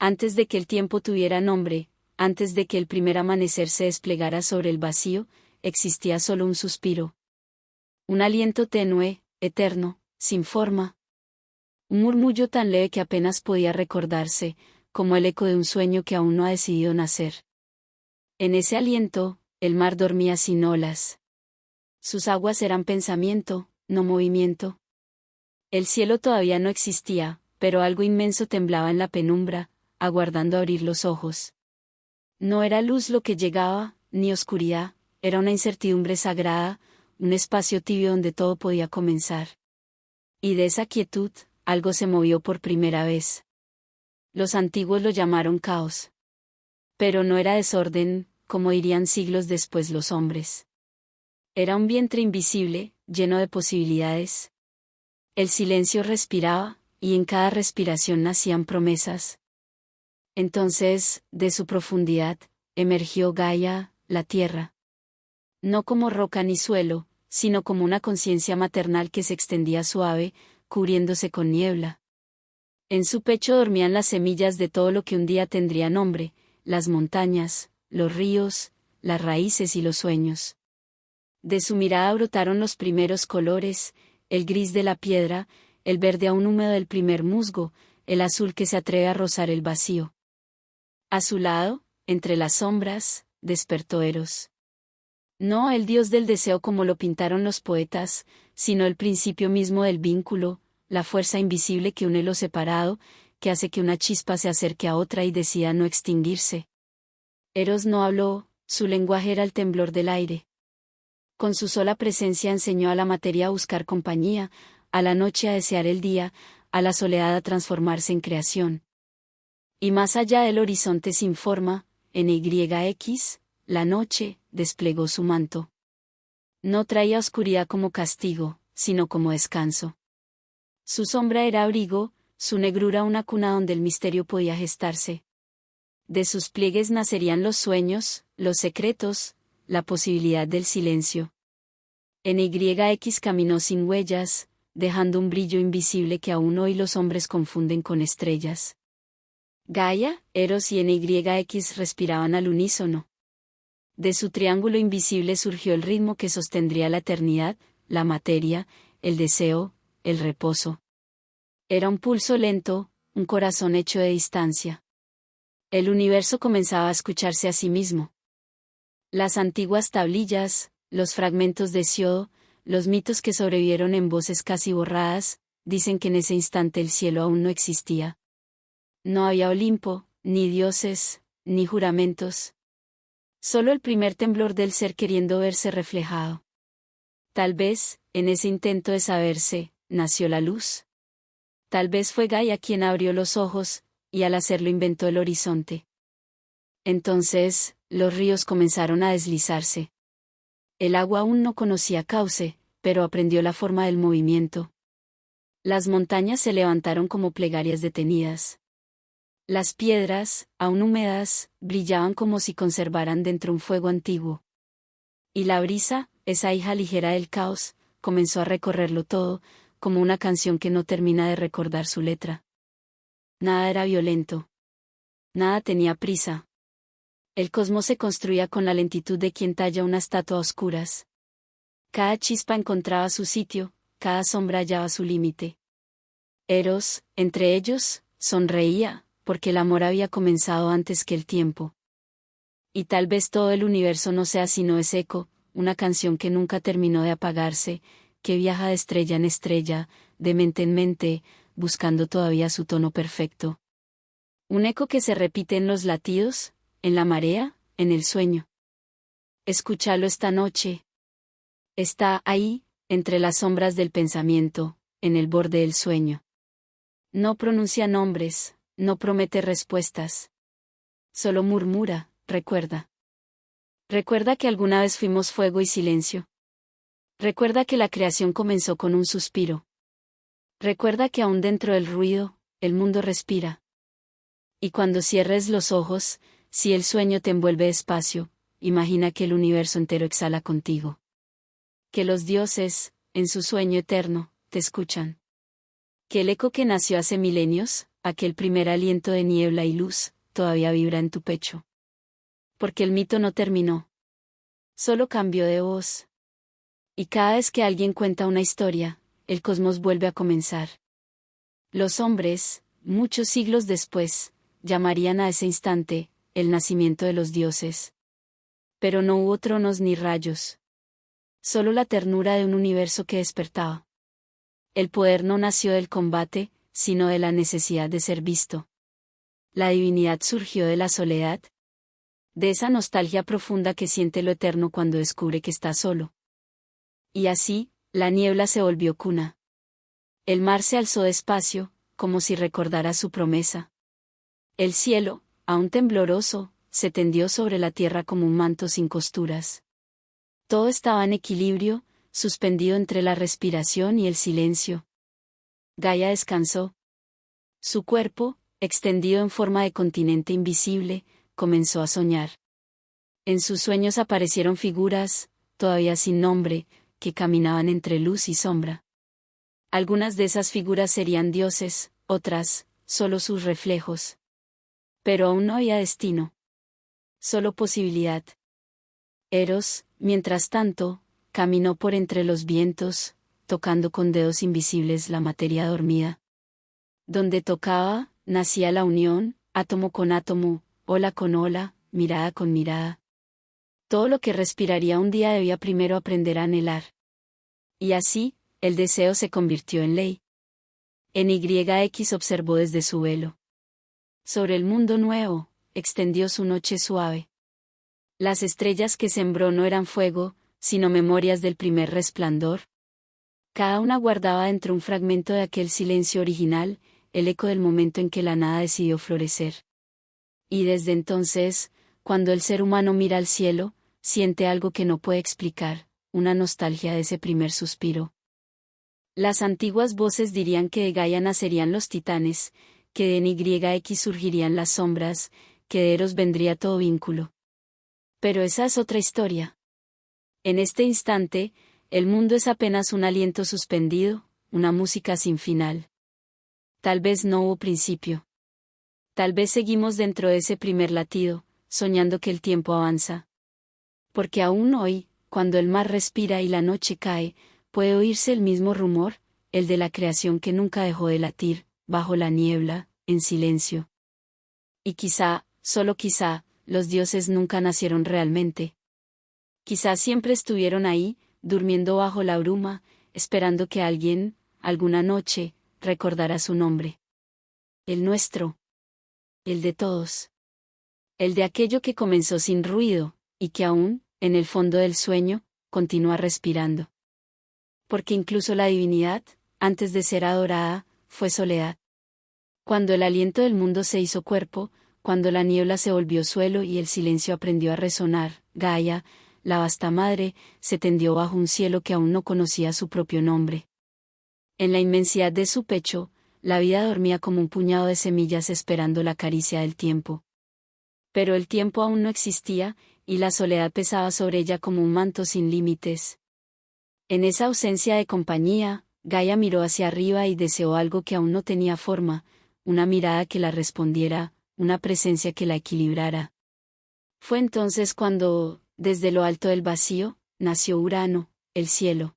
Antes de que el tiempo tuviera nombre, antes de que el primer amanecer se desplegara sobre el vacío, existía solo un suspiro. Un aliento tenue, eterno, sin forma. Un murmullo tan leve que apenas podía recordarse, como el eco de un sueño que aún no ha decidido nacer. En ese aliento, el mar dormía sin olas. Sus aguas eran pensamiento, no movimiento. El cielo todavía no existía, pero algo inmenso temblaba en la penumbra, aguardando abrir los ojos. No era luz lo que llegaba, ni oscuridad, era una incertidumbre sagrada, un espacio tibio donde todo podía comenzar. Y de esa quietud, algo se movió por primera vez. Los antiguos lo llamaron caos. Pero no era desorden, como dirían siglos después los hombres. Era un vientre invisible, lleno de posibilidades. El silencio respiraba, y en cada respiración nacían promesas. Entonces, de su profundidad, emergió Gaia, la tierra. No como roca ni suelo, sino como una conciencia maternal que se extendía suave, cubriéndose con niebla. En su pecho dormían las semillas de todo lo que un día tendría nombre, las montañas, los ríos, las raíces y los sueños. De su mirada brotaron los primeros colores, el gris de la piedra, el verde aún húmedo del primer musgo, el azul que se atreve a rozar el vacío. A su lado, entre las sombras, despertó Eros. No el dios del deseo como lo pintaron los poetas, sino el principio mismo del vínculo, la fuerza invisible que une lo separado, que hace que una chispa se acerque a otra y decida no extinguirse. Eros no habló, su lenguaje era el temblor del aire. Con su sola presencia enseñó a la materia a buscar compañía, a la noche a desear el día, a la soledad a transformarse en creación. Y más allá del horizonte sin forma, en YX, la noche, desplegó su manto. No traía oscuridad como castigo, sino como descanso. Su sombra era abrigo, su negrura una cuna donde el misterio podía gestarse. De sus pliegues nacerían los sueños, los secretos, la posibilidad del silencio. En YX caminó sin huellas, dejando un brillo invisible que aún hoy los hombres confunden con estrellas. Gaia, Eros y NYX respiraban al unísono. De su triángulo invisible surgió el ritmo que sostendría la eternidad, la materia, el deseo, el reposo. Era un pulso lento, un corazón hecho de distancia. El universo comenzaba a escucharse a sí mismo. Las antiguas tablillas, los fragmentos de Hesíodo, los mitos que sobrevivieron en voces casi borradas, dicen que en ese instante el cielo aún no existía. No había Olimpo, ni dioses, ni juramentos. Solo el primer temblor del ser queriendo verse reflejado. Tal vez, en ese intento de saberse, nació la luz. Tal vez fue Gaia quien abrió los ojos, y al hacerlo inventó el horizonte. Entonces, los ríos comenzaron a deslizarse. El agua aún no conocía cauce, pero aprendió la forma del movimiento. Las montañas se levantaron como plegarias detenidas. Las piedras, aún húmedas, brillaban como si conservaran dentro un fuego antiguo. Y la brisa, esa hija ligera del caos, comenzó a recorrerlo todo, como una canción que no termina de recordar su letra. Nada era violento. Nada tenía prisa. El cosmos se construía con la lentitud de quien talla una estatua a oscuras. Cada chispa encontraba su sitio, cada sombra hallaba su límite. Eros, entre ellos, sonreía, porque el amor había comenzado antes que el tiempo. Y tal vez todo el universo no sea sino ese eco, una canción que nunca terminó de apagarse, que viaja de estrella en estrella, de mente en mente, buscando todavía su tono perfecto. Un eco que se repite en los latidos, en la marea, en el sueño. Escúchalo esta noche. Está ahí, entre las sombras del pensamiento, en el borde del sueño. No pronuncia nombres, no promete respuestas. Solo murmura, recuerda. Recuerda que alguna vez fuimos fuego y silencio. Recuerda que la creación comenzó con un suspiro. Recuerda que aún dentro del ruido, el mundo respira. Y cuando cierres los ojos, si el sueño te envuelve despacio, imagina que el universo entero exhala contigo. Que los dioses, en su sueño eterno, te escuchan. Que el eco que nació hace milenios, aquel primer aliento de niebla y luz, todavía vibra en tu pecho. Porque el mito no terminó. Solo cambió de voz. Y cada vez que alguien cuenta una historia, el cosmos vuelve a comenzar. Los hombres, muchos siglos después, llamarían a ese instante, el nacimiento de los dioses. Pero no hubo tronos ni rayos. Solo la ternura de un universo que despertaba. El poder no nació del combate, sino de la necesidad de ser visto. La divinidad surgió de la soledad, de esa nostalgia profunda que siente lo eterno cuando descubre que está solo. Y así, la niebla se volvió cuna. El mar se alzó despacio, como si recordara su promesa. El cielo, aún tembloroso, se tendió sobre la tierra como un manto sin costuras. Todo estaba en equilibrio, suspendido entre la respiración y el silencio. Gaia descansó. Su cuerpo, extendido en forma de continente invisible, comenzó a soñar. En sus sueños aparecieron figuras, todavía sin nombre, que caminaban entre luz y sombra. Algunas de esas figuras serían dioses, otras, solo sus reflejos. Pero aún no había destino. Solo posibilidad. Eros, mientras tanto, caminó por entre los vientos, tocando con dedos invisibles la materia dormida. Donde tocaba, nacía la unión, átomo con átomo, ola con ola, mirada con mirada. Todo lo que respiraría un día debía primero aprender a anhelar. Y así, el deseo se convirtió en ley. NYX observó desde su velo. Sobre el mundo nuevo, extendió su noche suave. Las estrellas que sembró no eran fuego, sino memorias del primer resplandor. Cada una guardaba dentro un fragmento de aquel silencio original, el eco del momento en que la nada decidió florecer. Y desde entonces, cuando el ser humano mira al cielo, siente algo que no puede explicar, una nostalgia de ese primer suspiro. Las antiguas voces dirían que de Gaia nacerían los titanes, que de NYX surgirían las sombras, que de Eros vendría todo vínculo. Pero esa es otra historia. En este instante, el mundo es apenas un aliento suspendido, una música sin final. Tal vez no hubo principio. Tal vez seguimos dentro de ese primer latido, soñando que el tiempo avanza. Porque aún hoy, cuando el mar respira y la noche cae, puede oírse el mismo rumor, el de la creación que nunca dejó de latir, bajo la niebla, en silencio. Y quizá, solo quizá, los dioses nunca nacieron realmente. Quizá siempre estuvieron ahí, durmiendo bajo la bruma, esperando que alguien, alguna noche, recordara su nombre. El nuestro. El de todos. El de aquello que comenzó sin ruido, y que aún, en el fondo del sueño, continúa respirando. Porque incluso la divinidad, antes de ser adorada, fue soledad. Cuando el aliento del mundo se hizo cuerpo, cuando la niebla se volvió suelo y el silencio aprendió a resonar, Gaia, la vasta madre, se tendió bajo un cielo que aún no conocía su propio nombre. En la inmensidad de su pecho, la vida dormía como un puñado de semillas esperando la caricia del tiempo. Pero el tiempo aún no existía, y la soledad pesaba sobre ella como un manto sin límites. En esa ausencia de compañía, Gaia miró hacia arriba y deseó algo que aún no tenía forma, una mirada que la respondiera, una presencia que la equilibrara. Fue entonces cuando, desde lo alto del vacío, nació Urano, el cielo.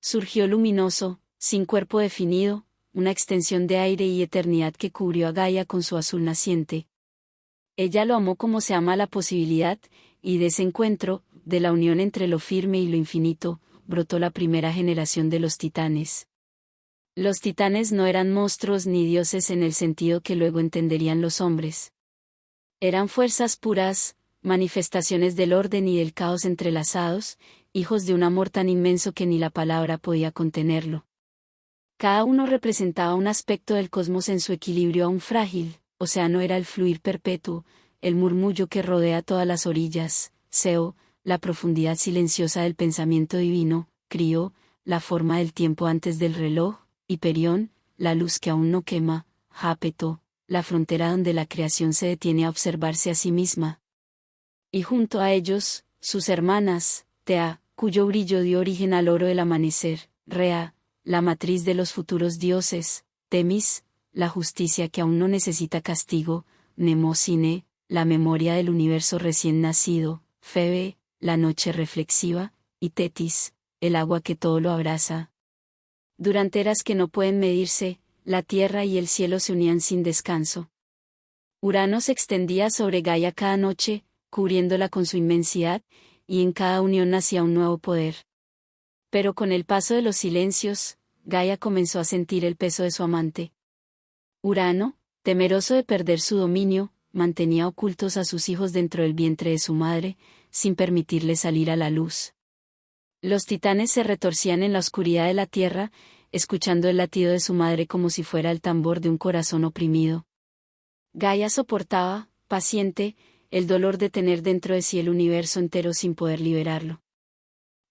Surgió luminoso, sin cuerpo definido, una extensión de aire y eternidad que cubrió a Gaia con su azul naciente. Ella lo amó como se ama la posibilidad, y de ese encuentro, de la unión entre lo firme y lo infinito, brotó la primera generación de los titanes. Los titanes no eran monstruos ni dioses en el sentido que luego entenderían los hombres. Eran fuerzas puras, manifestaciones del orden y del caos entrelazados, hijos de un amor tan inmenso que ni la palabra podía contenerlo. Cada uno representaba un aspecto del cosmos en su equilibrio aún frágil, océano era el fluir perpetuo, el murmullo que rodea todas las orillas, Seo, la profundidad silenciosa del pensamiento divino, Crío, la forma del tiempo antes del reloj, Hiperión, la luz que aún no quema, Jápeto, la frontera donde la creación se detiene a observarse a sí misma. Y junto a ellos, sus hermanas, Tea, cuyo brillo dio origen al oro del amanecer, Rea, la matriz de los futuros dioses, Temis, la justicia que aún no necesita castigo, Mnemosine, la memoria del universo recién nacido, Febe, la noche reflexiva, y Tetis, el agua que todo lo abraza. Durante eras que no pueden medirse, la tierra y el cielo se unían sin descanso. Urano se extendía sobre Gaia cada noche, cubriéndola con su inmensidad, y en cada unión nacía un nuevo poder. Pero con el paso de los silencios, Gaia comenzó a sentir el peso de su amante. Urano, temeroso de perder su dominio, mantenía ocultos a sus hijos dentro del vientre de su madre, sin permitirles salir a la luz. Los titanes se retorcían en la oscuridad de la tierra, escuchando el latido de su madre como si fuera el tambor de un corazón oprimido. Gaia soportaba, paciente, el dolor de tener dentro de sí el universo entero sin poder liberarlo.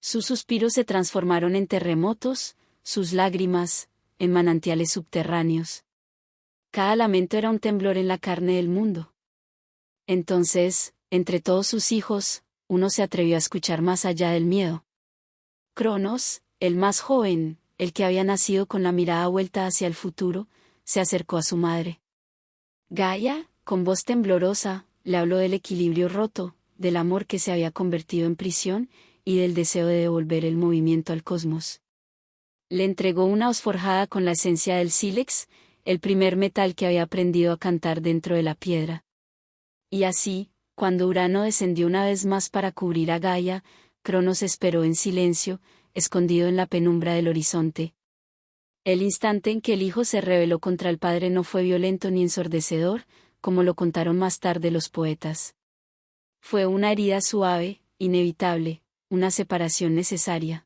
Sus suspiros se transformaron en terremotos, sus lágrimas, en manantiales subterráneos. Cada lamento era un temblor en la carne del mundo. Entonces, entre todos sus hijos, uno se atrevió a escuchar más allá del miedo. Cronos, el más joven, el que había nacido con la mirada vuelta hacia el futuro, se acercó a su madre. Gaia, con voz temblorosa, le habló del equilibrio roto, del amor que se había convertido en prisión, y del deseo de devolver el movimiento al cosmos. Le entregó una hoz forjada con la esencia del sílex, el primer metal que había aprendido a cantar dentro de la piedra. Y así, cuando Urano descendió una vez más para cubrir a Gaia, Cronos esperó en silencio, escondido en la penumbra del horizonte. El instante en que el hijo se rebeló contra el padre no fue violento ni ensordecedor, como lo contaron más tarde los poetas. Fue una herida suave, inevitable, una separación necesaria.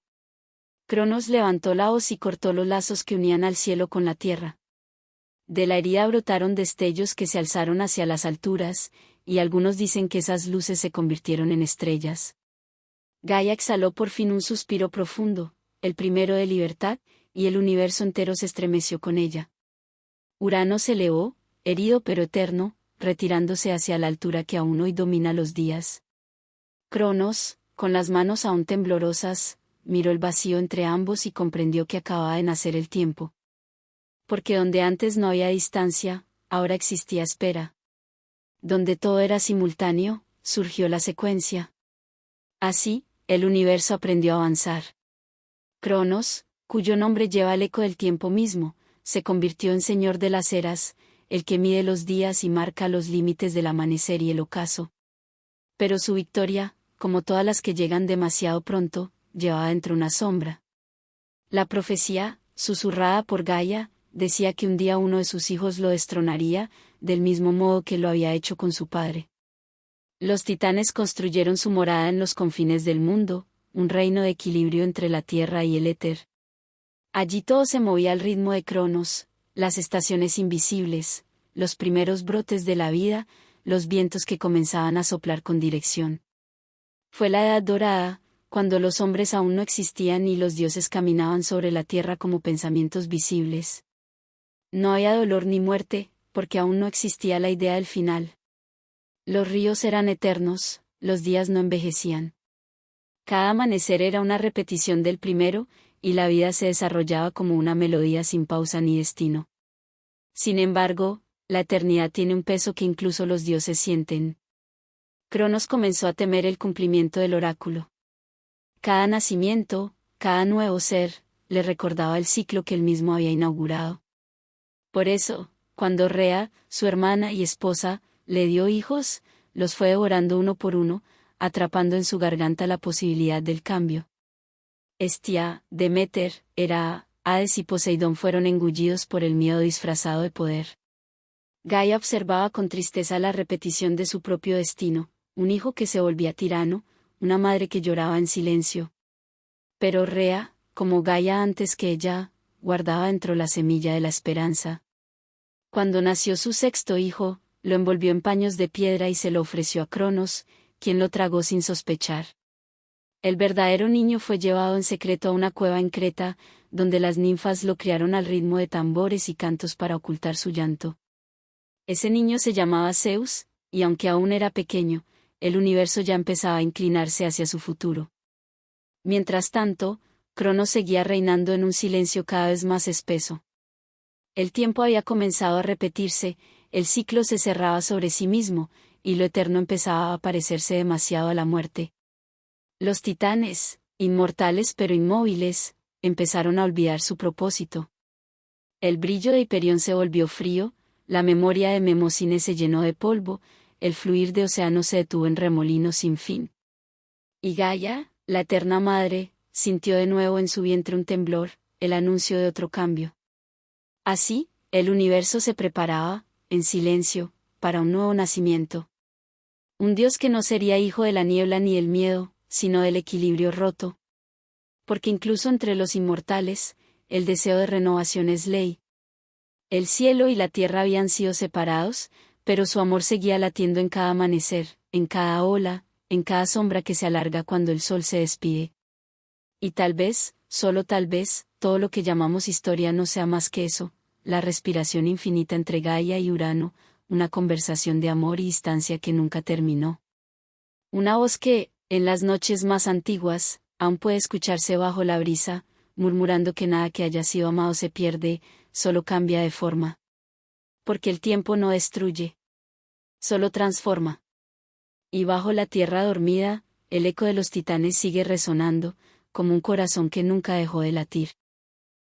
Cronos levantó la hoz y cortó los lazos que unían al cielo con la tierra. De la herida brotaron destellos que se alzaron hacia las alturas, y algunos dicen que esas luces se convirtieron en estrellas. Gaia exhaló por fin un suspiro profundo, el primero de libertad, y el universo entero se estremeció con ella. Urano se elevó, herido pero eterno, retirándose hacia la altura que aún hoy domina los días. Cronos, con las manos aún temblorosas, miró el vacío entre ambos y comprendió que acababa de nacer el tiempo. Porque donde antes no había distancia, ahora existía espera. Donde todo era simultáneo, surgió la secuencia. Así, el universo aprendió a avanzar. Cronos, cuyo nombre lleva el eco del tiempo mismo, se convirtió en señor de las eras, el que mide los días y marca los límites del amanecer y el ocaso. Pero su victoria, como todas las que llegan demasiado pronto, llevaba dentro una sombra. La profecía, susurrada por Gaia, decía que un día uno de sus hijos lo destronaría, del mismo modo que lo había hecho con su padre. Los titanes construyeron su morada en los confines del mundo, un reino de equilibrio entre la tierra y el éter. Allí todo se movía al ritmo de Cronos, las estaciones invisibles, los primeros brotes de la vida, los vientos que comenzaban a soplar con dirección. Fue la Edad Dorada, cuando los hombres aún no existían y los dioses caminaban sobre la tierra como pensamientos visibles. No había dolor ni muerte, porque aún no existía la idea del final. Los ríos eran eternos, los días no envejecían. Cada amanecer era una repetición del primero, y la vida se desarrollaba como una melodía sin pausa ni destino. Sin embargo, la eternidad tiene un peso que incluso los dioses sienten. Cronos comenzó a temer el cumplimiento del oráculo. Cada nacimiento, cada nuevo ser, le recordaba el ciclo que él mismo había inaugurado. Por eso, cuando Rea, su hermana y esposa, le dio hijos, los fue devorando uno por uno, atrapando en su garganta la posibilidad del cambio. Hestia, Deméter, Hera, Hades y Poseidón fueron engullidos por el miedo disfrazado de poder. Gaia observaba con tristeza la repetición de su propio destino, un hijo que se volvía tirano, una madre que lloraba en silencio. Pero Rea, como Gaia antes que ella, guardaba dentro la semilla de la esperanza. Cuando nació su sexto hijo, lo envolvió en paños de piedra y se lo ofreció a Cronos, quien lo tragó sin sospechar. El verdadero niño fue llevado en secreto a una cueva en Creta, donde las ninfas lo criaron al ritmo de tambores y cantos para ocultar su llanto. Ese niño se llamaba Zeus, y aunque aún era pequeño, el universo ya empezaba a inclinarse hacia su futuro. Mientras tanto, Cronos seguía reinando en un silencio cada vez más espeso. El tiempo había comenzado a repetirse, el ciclo se cerraba sobre sí mismo, y lo eterno empezaba a parecerse demasiado a la muerte. Los titanes, inmortales pero inmóviles, empezaron a olvidar su propósito. El brillo de Hiperión se volvió frío, la memoria de Memosine se llenó de polvo, el fluir de océano se detuvo en remolinos sin fin. Y Gaia, la eterna madre, sintió de nuevo en su vientre un temblor, el anuncio de otro cambio. Así, el universo se preparaba, en silencio, para un nuevo nacimiento. Un Dios que no sería hijo de la niebla ni del miedo, sino del equilibrio roto. Porque incluso entre los inmortales, el deseo de renovación es ley. El cielo y la tierra habían sido separados, pero su amor seguía latiendo en cada amanecer, en cada ola, en cada sombra que se alarga cuando el sol se despide. Y tal vez, solo tal vez, todo lo que llamamos historia no sea más que eso, la respiración infinita entre Gaia y Urano, una conversación de amor y distancia que nunca terminó. Una voz que, en las noches más antiguas, aún puede escucharse bajo la brisa, murmurando que nada que haya sido amado se pierde, solo cambia de forma. Porque el tiempo no destruye, solo transforma. Y bajo la tierra dormida, el eco de los titanes sigue resonando, como un corazón que nunca dejó de latir.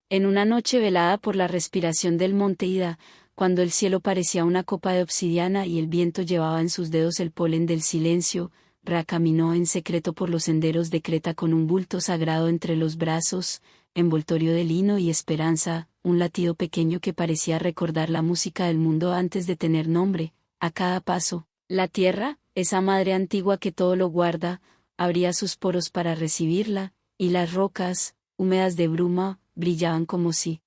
En una noche velada por la respiración del monte Ida, cuando el cielo parecía una copa de obsidiana y el viento llevaba en sus dedos el polen del silencio, Ra caminó en secreto por los senderos de Creta con un bulto sagrado entre los brazos, envoltorio de lino y esperanza, un latido pequeño que parecía recordar la música del mundo antes de tener nombre. A cada paso, la tierra, esa madre antigua que todo lo guarda, abría sus poros para recibirla, y las rocas, húmedas de bruma, brillaban como si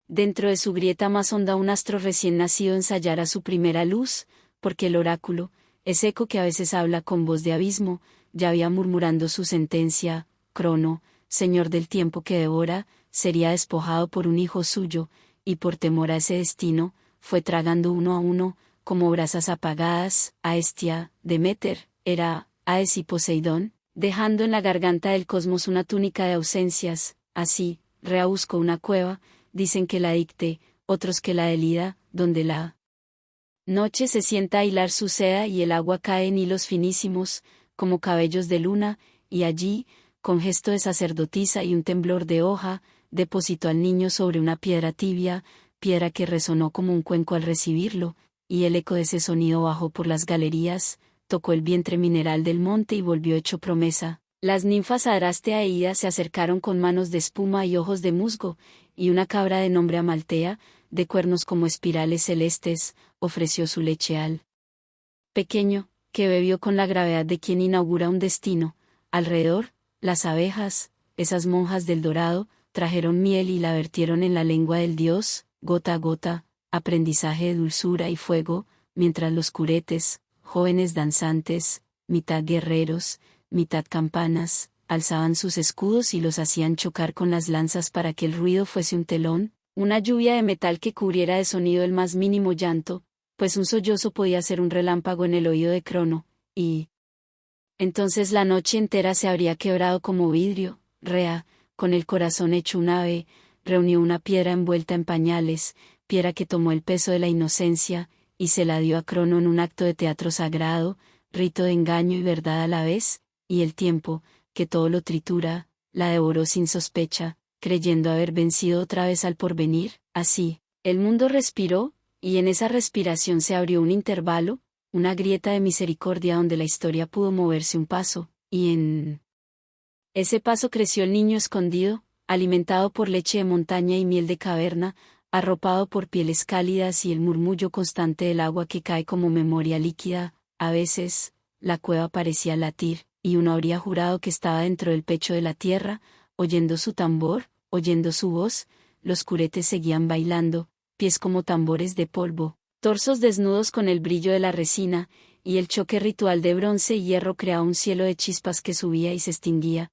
dentro de su grieta más honda un astro recién nacido ensayara su primera luz, porque el oráculo, ese eco que a veces habla con voz de abismo, ya había murmurando su sentencia: Crono, señor del tiempo que devora, sería despojado por un hijo suyo, y por temor a ese destino, fue tragando uno a uno, como brasas apagadas, a Hestia, Deméter, Hera, Hades y Poseidón, dejando en la garganta del cosmos una túnica de ausencias. Así, Rea buscó una cueva, dicen que la dicte, otros que la del Ida, donde la noche se sienta a hilar su seda y el agua cae en hilos finísimos, como cabellos de luna, y allí, con gesto de sacerdotisa y un temblor de hoja, depositó al niño sobre una piedra tibia, piedra que resonó como un cuenco al recibirlo, y el eco de ese sonido bajó por las galerías, tocó el vientre mineral del monte y volvió hecho promesa. Las ninfas Adrastea e Ida se acercaron con manos de espuma y ojos de musgo, y una cabra de nombre Amaltea, de cuernos como espirales celestes, ofreció su leche al pequeño, que bebió con la gravedad de quien inaugura un destino. Alrededor, las abejas, esas monjas del dorado, trajeron miel y la vertieron en la lengua del dios, gota a gota, aprendizaje de dulzura y fuego, mientras los curetes, jóvenes danzantes, mitad guerreros, mitad campanas, alzaban sus escudos y los hacían chocar con las lanzas para que el ruido fuese un telón, una lluvia de metal que cubriera de sonido el más mínimo llanto, pues un sollozo podía ser un relámpago en el oído de Crono, y entonces la noche entera se habría quebrado como vidrio. Rea, con el corazón hecho un ave, reunió una piedra envuelta en pañales, piedra que tomó el peso de la inocencia, y se la dio a Crono en un acto de teatro sagrado, rito de engaño y verdad a la vez, y el tiempo, que todo lo tritura, la devoró sin sospecha, creyendo haber vencido otra vez al porvenir. Así, el mundo respiró, y en esa respiración se abrió un intervalo, una grieta de misericordia donde la historia pudo moverse un paso, y en ese paso creció el niño escondido, alimentado por leche de montaña y miel de caverna, arropado por pieles cálidas y el murmullo constante del agua que cae como memoria líquida. A veces, la cueva parecía latir, y uno habría jurado que estaba dentro del pecho de la tierra, oyendo su tambor, oyendo su voz. Los curetes seguían bailando, pies como tambores de polvo, torsos desnudos con el brillo de la resina, y el choque ritual de bronce y hierro creaba un cielo de chispas que subía y se extinguía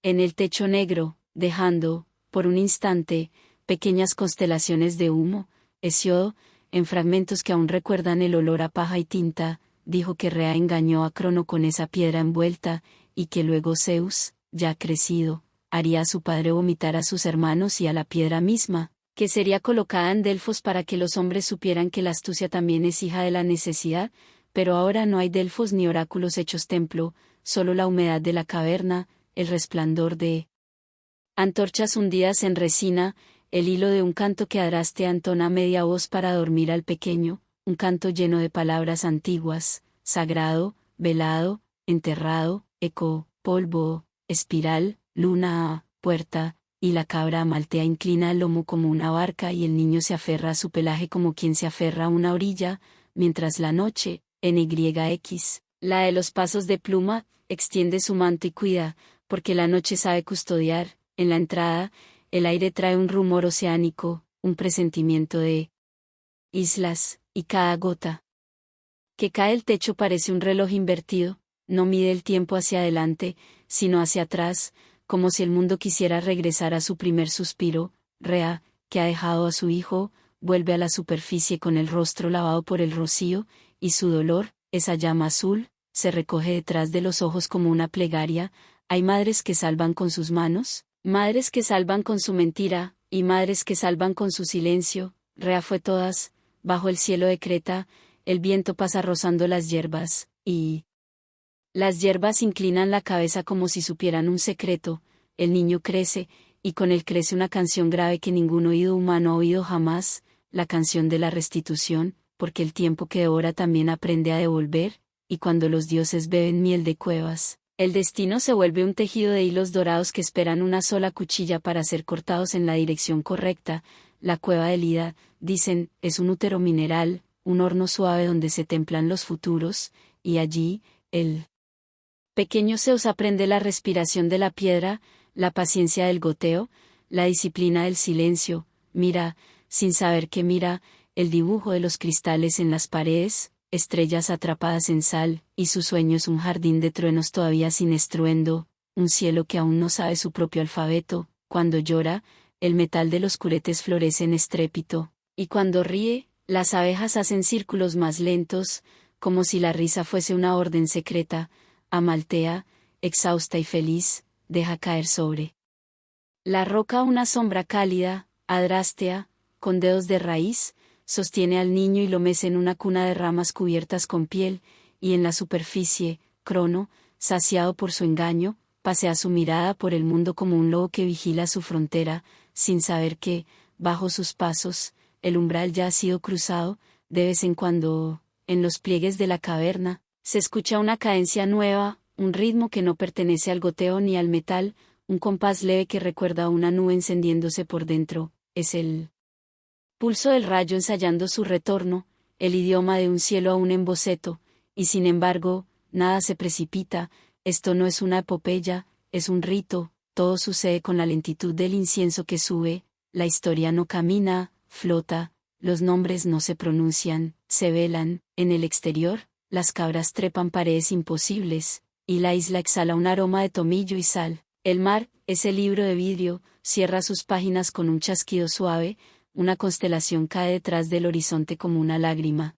en el techo negro, dejando, por un instante, pequeñas constelaciones de humo. Hesiodo, en fragmentos que aún recuerdan el olor a paja y tinta, dijo que Rea engañó a Crono con esa piedra envuelta, y que luego Zeus, ya crecido, haría a su padre vomitar a sus hermanos y a la piedra misma. que sería colocada en Delfos para que los hombres supieran que la astucia también es hija de la necesidad, pero ahora no hay Delfos ni oráculos hechos templo, solo la humedad de la caverna, el resplandor de antorchas hundidas en resina, el hilo de un canto que Adraste entona a media voz para dormir al pequeño, un canto lleno de palabras antiguas, sagrado, velado, enterrado, eco, polvo, espiral, luna, puerta, y la cabra maltea inclina el lomo como una barca y el niño se aferra a su pelaje como quien se aferra a una orilla, mientras la noche, NYX, la de los pasos de pluma, extiende su manto y cuida, porque la noche sabe custodiar. En la entrada, el aire trae un rumor oceánico, un presentimiento de islas, y cada gota que cae el techo parece un reloj invertido, no mide el tiempo hacia adelante, sino hacia atrás, como si el mundo quisiera regresar a su primer suspiro. Rea, que ha dejado a su hijo, vuelve a la superficie con el rostro lavado por el rocío, y su dolor, esa llama azul, se recoge detrás de los ojos como una plegaria. Hay madres que salvan con sus manos, madres que salvan con su mentira, y madres que salvan con su silencio. Rea fue todas, bajo el cielo de Creta, el viento pasa rozando las hierbas, y las hierbas inclinan la cabeza como si supieran un secreto. El niño crece, y con él crece una canción grave que ningún oído humano ha oído jamás, la canción de la restitución, porque el tiempo que devora también aprende a devolver, y cuando los dioses beben miel de cuevas, el destino se vuelve un tejido de hilos dorados que esperan una sola cuchilla para ser cortados en la dirección correcta. La cueva de Lida, dicen, es un útero mineral, un horno suave donde se templan los futuros, y allí, el pequeño Zeus aprende la respiración de la piedra, la paciencia del goteo, la disciplina del silencio, mira, sin saber que mira, el dibujo de los cristales en las paredes, estrellas atrapadas en sal, y su sueño es un jardín de truenos todavía sin estruendo, un cielo que aún no sabe su propio alfabeto. Cuando llora, el metal de los curetes florece en estrépito, y cuando ríe, las abejas hacen círculos más lentos, como si la risa fuese una orden secreta. Amaltea, exhausta y feliz, deja caer sobre la roca una sombra cálida. Adrastea, con dedos de raíz, sostiene al niño y lo mece en una cuna de ramas cubiertas con piel, y en la superficie, Crono, saciado por su engaño, pasea su mirada por el mundo como un lobo que vigila su frontera, sin saber que, bajo sus pasos, el umbral ya ha sido cruzado. De vez en cuando, en los pliegues de la caverna, se escucha una cadencia nueva, un ritmo que no pertenece al goteo ni al metal, un compás leve que recuerda a una nube encendiéndose por dentro. Es el pulso del rayo ensayando su retorno, el idioma de un cielo aún en boceto, y sin embargo, nada se precipita. Esto no es una epopeya, es un rito, todo sucede con la lentitud del incienso que sube, la historia no camina, flota, los nombres no se pronuncian, se velan. En el exterior, las cabras trepan paredes imposibles, y la isla exhala un aroma de tomillo y sal. El mar, ese libro de vidrio, cierra sus páginas con un chasquido suave, una constelación cae detrás del horizonte como una lágrima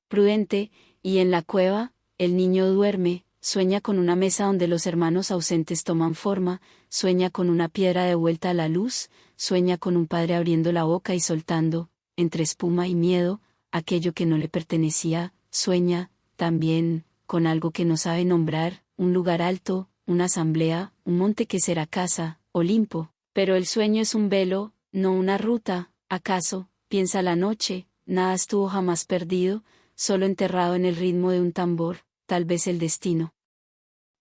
prudente, y en la cueva, el niño duerme, sueña con una mesa donde los hermanos ausentes toman forma, sueña con una piedra de vuelta a la luz, sueña con un padre abriendo la boca y soltando, entre espuma y miedo, aquello que no le pertenecía. Sueña, también, con algo que no sabe nombrar, un lugar alto, una asamblea, un monte que será casa, Olimpo. Pero el sueño es un velo, no una ruta. ¿Acaso, piensa la noche, nada estuvo jamás perdido, solo enterrado en el ritmo de un tambor? Tal vez el destino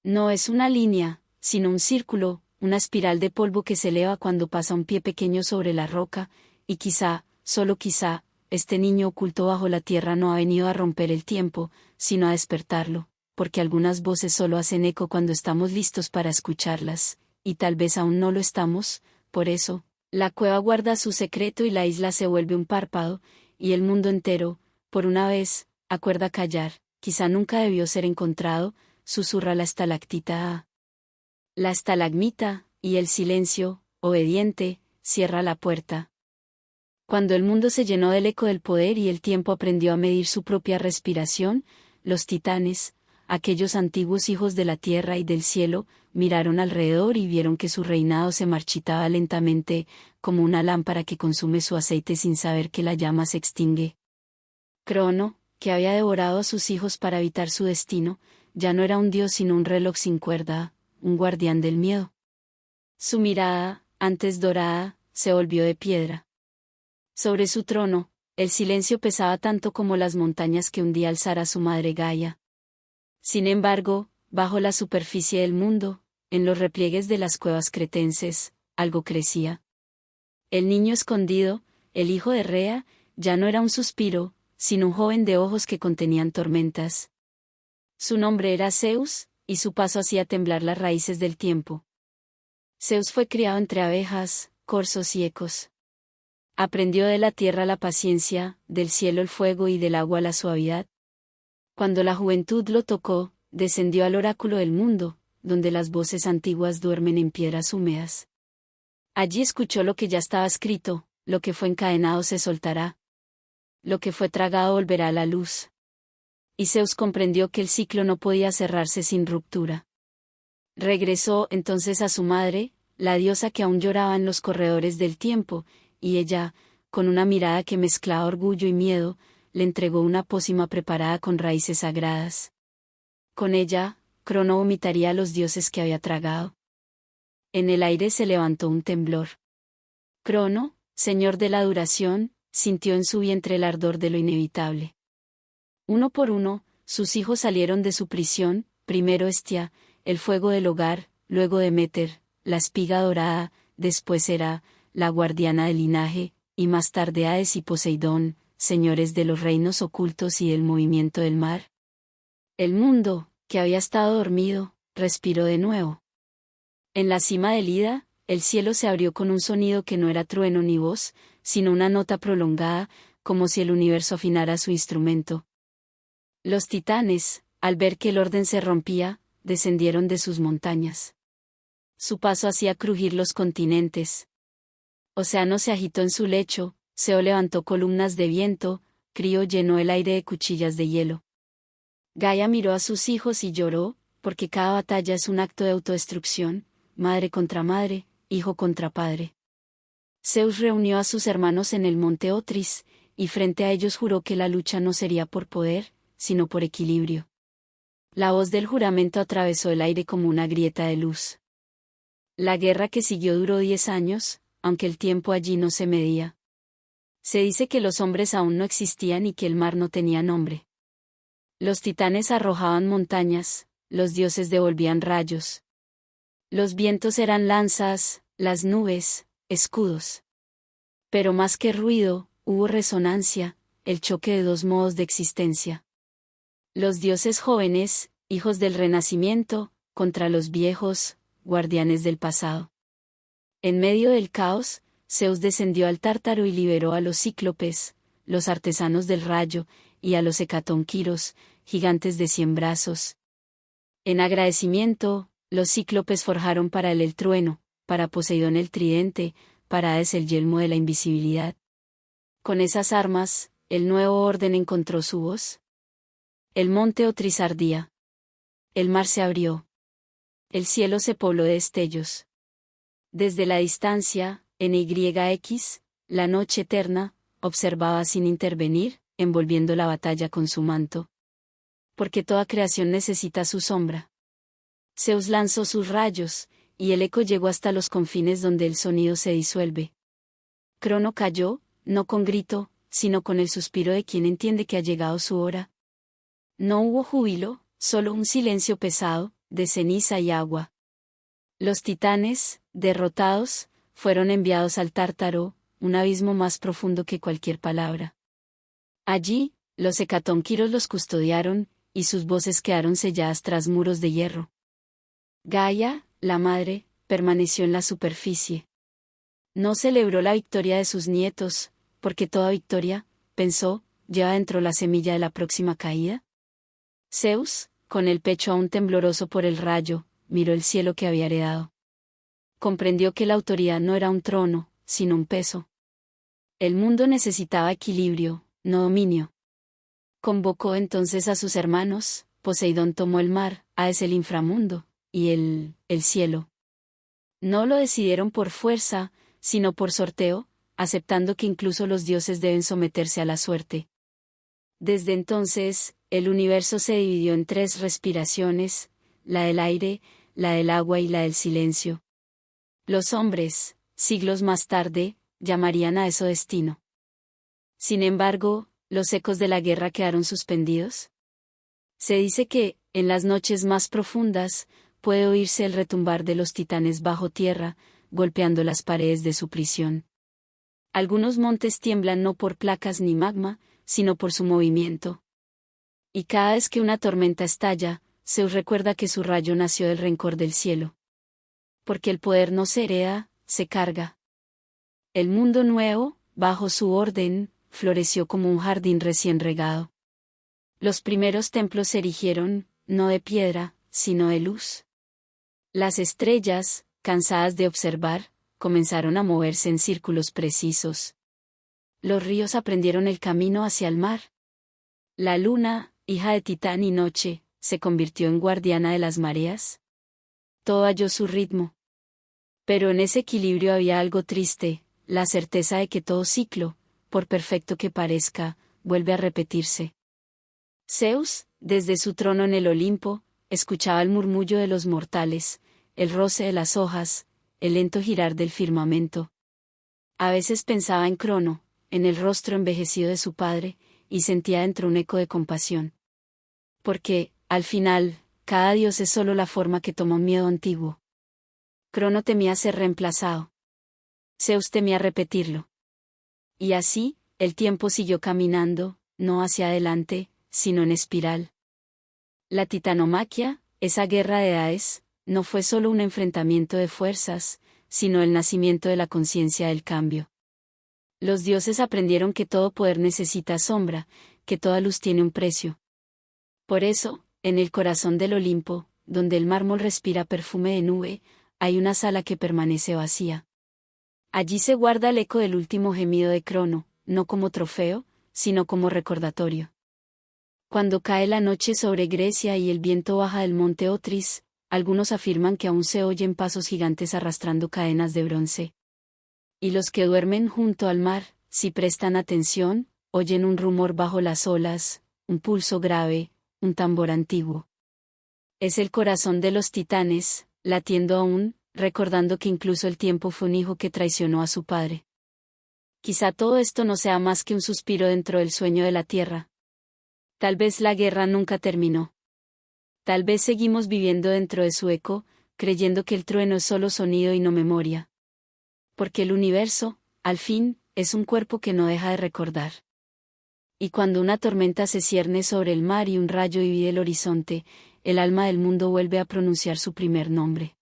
no es una línea, sino un círculo, una espiral de polvo que se eleva cuando pasa un pie pequeño sobre la roca, y quizá, solo quizá, este niño oculto bajo la tierra no ha venido a romper el tiempo, sino a despertarlo, porque algunas voces solo hacen eco cuando estamos listos para escucharlas, y tal vez aún no lo estamos. Por eso, la cueva guarda su secreto y la isla se vuelve un párpado, y el mundo entero, por una vez, acuerda callar. Quizá nunca debió ser encontrado, susurra la estalactita. La estalagmita, y el silencio, obediente, cierra la puerta. Cuando el mundo se llenó del eco del poder y el tiempo aprendió a medir su propia respiración, los titanes, aquellos antiguos hijos de la tierra y del cielo, miraron alrededor y vieron que su reinado se marchitaba lentamente, como una lámpara que consume su aceite sin saber que la llama se extingue. Crono, que había devorado a sus hijos para evitar su destino, ya no era un dios sino un reloj sin cuerda, un guardián del miedo. Su mirada, antes dorada, se volvió de piedra. Sobre su trono, el silencio pesaba tanto como las montañas que un día alzara su madre Gaia. Sin embargo, bajo la superficie del mundo, en los repliegues de las cuevas cretenses, algo crecía. El niño escondido, el hijo de Rea, ya no era un suspiro, sino un joven de ojos que contenían tormentas. Su nombre era Zeus, y su paso hacía temblar las raíces del tiempo. Zeus fue criado entre abejas, corzos y ecos. Aprendió de la tierra la paciencia, del cielo el fuego y del agua la suavidad. Cuando la juventud lo tocó, descendió al oráculo del mundo, donde las voces antiguas duermen en piedras húmedas. Allí escuchó lo que ya estaba escrito: lo que fue encadenado se soltará. Lo que fue tragado volverá a la luz. Y Zeus comprendió que el ciclo no podía cerrarse sin ruptura. Regresó entonces a su madre, la diosa que aún lloraba en los corredores del tiempo, y ella, con una mirada que mezclaba orgullo y miedo, le entregó una pócima preparada con raíces sagradas. Con ella, Crono vomitaría a los dioses que había tragado. En el aire se levantó un temblor. Crono, señor de la duración, sintió en su vientre el ardor de lo inevitable. Uno por uno, sus hijos salieron de su prisión, primero Hestia, el fuego del hogar, luego Deméter, la espiga dorada, después Hera, la guardiana del linaje, y más tarde Hades y Poseidón, señores de los reinos ocultos y del movimiento del mar. El mundo, que había estado dormido, respiró de nuevo. En la cima del Ida, el cielo se abrió con un sonido que no era trueno ni voz, sino una nota prolongada, como si el universo afinara su instrumento. Los titanes, al ver que el orden se rompía, descendieron de sus montañas. Su paso hacía crujir los continentes. Océano se agitó en su lecho, Seo levantó columnas de viento, Crío llenó el aire de cuchillas de hielo. Gaia miró a sus hijos y lloró, porque cada batalla es un acto de autodestrucción, madre contra madre, hijo contra padre. Zeus reunió a sus hermanos en el monte Otris, y frente a ellos juró que la lucha no sería por poder, sino por equilibrio. La voz del juramento atravesó el aire como una grieta de luz. La guerra que siguió duró 10 años, aunque el tiempo allí no se medía. Se dice que los hombres aún no existían y que el mar no tenía nombre. Los titanes arrojaban montañas, los dioses devolvían rayos. Los vientos eran lanzas, las nubes, escudos. Pero más que ruido, hubo resonancia, el choque de dos modos de existencia. Los dioses jóvenes, hijos del renacimiento, contra los viejos, guardianes del pasado. En medio del caos, Zeus descendió al Tártaro y liberó a los cíclopes, los artesanos del rayo, y a los hecatonquiros, gigantes de 100 brazos. En agradecimiento, los cíclopes forjaron para él el trueno, para Poseidón el tridente, para Hades el yelmo de la invisibilidad. Con esas armas, el nuevo orden encontró su voz. El monte Otris ardía. El mar se abrió. El cielo se pobló de destellos. Desde la distancia, NYX, la noche eterna, observaba sin intervenir, envolviendo la batalla con su manto. Porque toda creación necesita su sombra. Zeus lanzó sus rayos, y el eco llegó hasta los confines donde el sonido se disuelve. Crono cayó, no con grito, sino con el suspiro de quien entiende que ha llegado su hora. No hubo júbilo, solo un silencio pesado, de ceniza y agua. Los titanes, derrotados, fueron enviados al Tártaro, un abismo más profundo que cualquier palabra. Allí, los hecatonquiros los custodiaron, y sus voces quedaron selladas tras muros de hierro. Gaia, la madre, permaneció en la superficie. No celebró la victoria de sus nietos, porque toda victoria, pensó, lleva dentro la semilla de la próxima caída. Zeus, con el pecho aún tembloroso por el rayo, miró el cielo que había heredado. Comprendió que la autoridad no era un trono, sino un peso. El mundo necesitaba equilibrio, no dominio. Convocó entonces a sus hermanos, Poseidón tomó el mar, Hades el inframundo, y el cielo. No lo decidieron por fuerza, sino por sorteo, aceptando que incluso los dioses deben someterse a la suerte. Desde entonces, el universo se dividió en 3 respiraciones, la del aire, la del agua y la del silencio. Los hombres, siglos más tarde, llamarían a eso destino. Sin embargo, ¿los ecos de la guerra quedaron suspendidos? Se dice que, en las noches más profundas, puede oírse el retumbar de los titanes bajo tierra, golpeando las paredes de su prisión. Algunos montes tiemblan no por placas ni magma, sino por su movimiento. Y cada vez que una tormenta estalla, Zeus recuerda que su rayo nació del rencor del cielo. Porque el poder no se hereda, se carga. El mundo nuevo, bajo su orden, floreció como un jardín recién regado. Los primeros templos se erigieron, no de piedra, sino de luz. Las estrellas, cansadas de observar, comenzaron a moverse en círculos precisos. Los ríos aprendieron el camino hacia el mar. La luna, hija de Titán y Noche, se convirtió en guardiana de las mareas. Todo halló su ritmo. Pero en ese equilibrio había algo triste, la certeza de que todo ciclo, por perfecto que parezca, vuelve a repetirse. Zeus, desde su trono en el Olimpo, escuchaba el murmullo de los mortales, el roce de las hojas, el lento girar del firmamento. A veces pensaba en Crono, en el rostro envejecido de su padre, y sentía dentro un eco de compasión. Porque, al final, cada dios es solo la forma que toma un miedo antiguo. Crono temía ser reemplazado. Zeus temía repetirlo. Y así, el tiempo siguió caminando, no hacia adelante, sino en espiral. La titanomaquia, esa guerra de Hades, no fue solo un enfrentamiento de fuerzas, sino el nacimiento de la conciencia del cambio. Los dioses aprendieron que todo poder necesita sombra, que toda luz tiene un precio. Por eso, en el corazón del Olimpo, donde el mármol respira perfume de nube, hay una sala que permanece vacía. Allí se guarda el eco del último gemido de Crono, no como trofeo, sino como recordatorio. Cuando cae la noche sobre Grecia y el viento baja del monte Otris, algunos afirman que aún se oyen pasos gigantes arrastrando cadenas de bronce. Y los que duermen junto al mar, si prestan atención, oyen un rumor bajo las olas, un pulso grave, un tambor antiguo. Es el corazón de los titanes, latiendo aún, recordando que incluso el tiempo fue un hijo que traicionó a su padre. Quizá todo esto no sea más que un suspiro dentro del sueño de la tierra. Tal vez la guerra nunca terminó. Tal vez seguimos viviendo dentro de su eco, creyendo que el trueno es solo sonido y no memoria. Porque el universo, al fin, es un cuerpo que no deja de recordar. Y cuando una tormenta se cierne sobre el mar y un rayo divide el horizonte, el alma del mundo vuelve a pronunciar su primer nombre.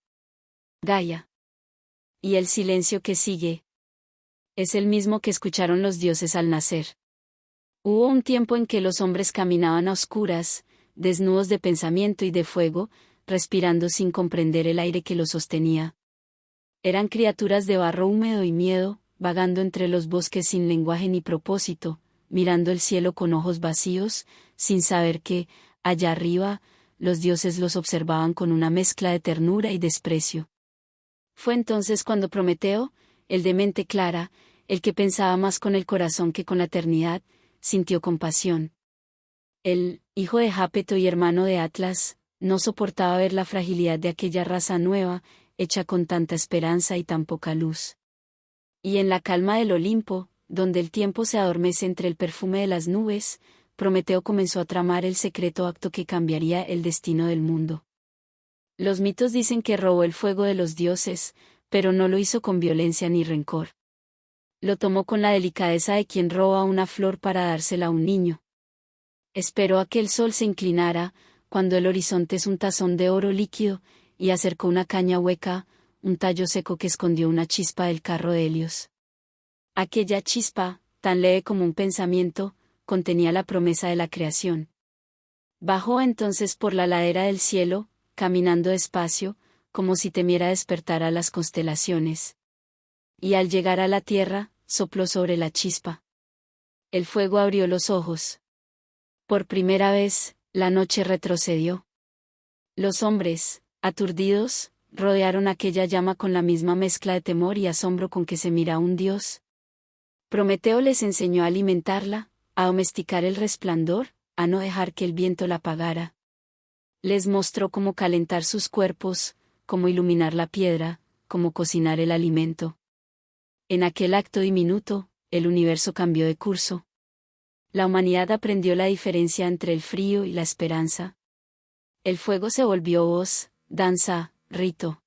Gaia. Y el silencio que sigue es el mismo que escucharon los dioses al nacer. Hubo un tiempo en que los hombres caminaban a oscuras, desnudos de pensamiento y de fuego, respirando sin comprender el aire que los sostenía. Eran criaturas de barro húmedo y miedo, vagando entre los bosques sin lenguaje ni propósito, mirando el cielo con ojos vacíos, sin saber que, allá arriba, los dioses los observaban con una mezcla de ternura y desprecio. Fue entonces cuando Prometeo, el de mente clara, el que pensaba más con el corazón que con la eternidad, sintió compasión. El hijo de Jápeto y hermano de Atlas, no soportaba ver la fragilidad de aquella raza nueva, hecha con tanta esperanza y tan poca luz. Y en la calma del Olimpo, donde el tiempo se adormece entre el perfume de las nubes, Prometeo comenzó a tramar el secreto acto que cambiaría el destino del mundo. Los mitos dicen que robó el fuego de los dioses, pero no lo hizo con violencia ni rencor. Lo tomó con la delicadeza de quien roba una flor para dársela a un niño. Esperó a que el sol se inclinara, cuando el horizonte es un tazón de oro líquido, y acercó una caña hueca, un tallo seco que escondió una chispa del carro de Helios. Aquella chispa, tan leve como un pensamiento, contenía la promesa de la creación. Bajó entonces por la ladera del cielo, caminando despacio, como si temiera despertar a las constelaciones. Y al llegar a la tierra, sopló sobre la chispa. El fuego abrió los ojos. Por primera vez, La noche retrocedió. Los hombres, aturdidos, rodearon aquella llama con la misma mezcla de temor y asombro con que se mira a un dios. Prometeo les enseñó a alimentarla, a domesticar el resplandor, a no dejar que el viento la apagara. Les mostró cómo calentar sus cuerpos, cómo iluminar la piedra, cómo cocinar el alimento. En aquel acto diminuto, el universo cambió de curso. La humanidad aprendió la diferencia entre el frío y la esperanza. El fuego se volvió voz, danza, rito.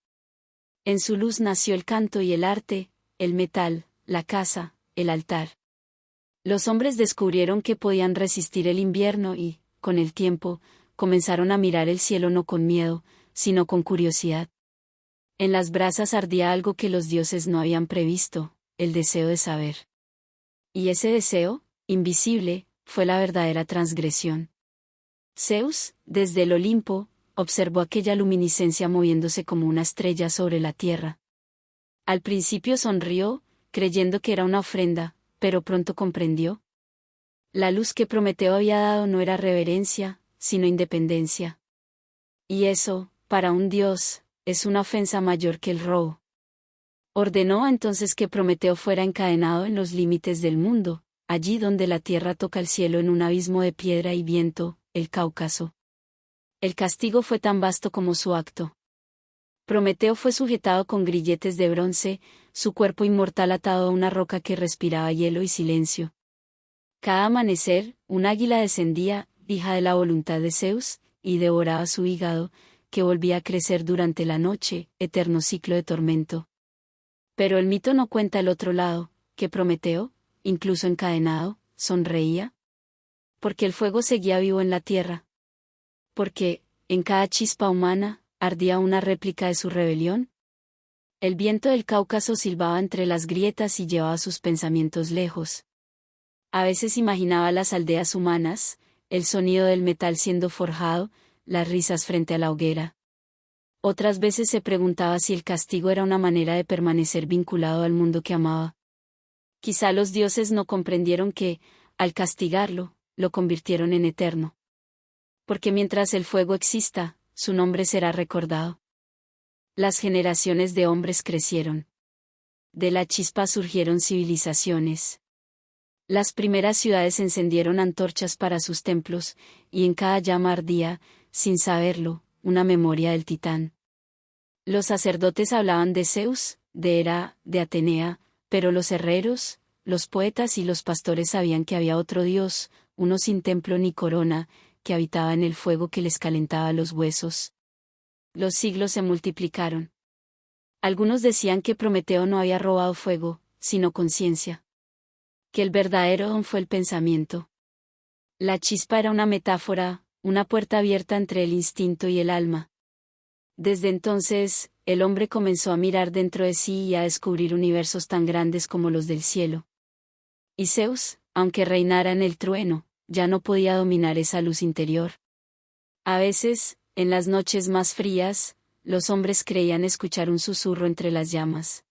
En su luz nació el canto y el arte, el metal, la casa, el altar. Los hombres descubrieron que podían resistir el invierno y, con el tiempo, comenzaron a mirar el cielo no con miedo, sino con curiosidad. En las brasas ardía algo que los dioses no habían previsto, el deseo de saber. Y ese deseo, invisible, fue la verdadera transgresión. Zeus, desde el Olimpo, observó aquella luminiscencia moviéndose como una estrella sobre la tierra. Al principio sonrió, creyendo que era una ofrenda, pero pronto comprendió. La luz que Prometeo había dado no era reverencia, sino independencia. Y eso, para un dios, es una ofensa mayor que el robo. Ordenó entonces que Prometeo fuera encadenado en los límites del mundo, allí donde la tierra toca el cielo en un abismo de piedra y viento, el Cáucaso. El castigo fue tan vasto como su acto. Prometeo fue sujetado con grilletes de bronce, su cuerpo inmortal atado a una roca que respiraba hielo y silencio. Cada amanecer, un águila descendía, hija de la voluntad de Zeus, y devoraba su hígado, que volvía a crecer durante la noche, eterno ciclo de tormento. Pero el mito no cuenta el otro lado, que Prometeo, incluso encadenado, sonreía. Porque el fuego seguía vivo en la tierra. Porque, en cada chispa humana, ardía una réplica de su rebelión. El viento del Cáucaso silbaba entre las grietas y llevaba sus pensamientos lejos. A veces imaginaba las aldeas humanas, el sonido del metal siendo forjado, las risas frente a la hoguera. Otras veces se preguntaba si el castigo era una manera de permanecer vinculado al mundo que amaba. Quizá los dioses no comprendieron que, al castigarlo, lo convirtieron en eterno. Porque mientras el fuego exista, su nombre será recordado. Las generaciones de hombres crecieron. De la chispa surgieron civilizaciones. Las primeras ciudades encendieron antorchas para sus templos, y en cada llama ardía, sin saberlo, una memoria del Titán. Los sacerdotes hablaban de Zeus, de Hera, de Atenea, pero los herreros, los poetas y los pastores sabían que había otro dios, uno sin templo ni corona, que habitaba en el fuego que les calentaba los huesos. Los siglos se multiplicaron. Algunos decían que Prometeo no había robado fuego, sino conciencia. Que el verdadero don fue el pensamiento. La chispa era una metáfora, una puerta abierta entre el instinto y el alma. Desde entonces, el hombre comenzó a mirar dentro de sí y a descubrir universos tan grandes como los del cielo. Y Zeus, aunque reinara en el trueno, ya no podía dominar esa luz interior. A veces, en las noches más frías, los hombres creían escuchar un susurro entre las llamas.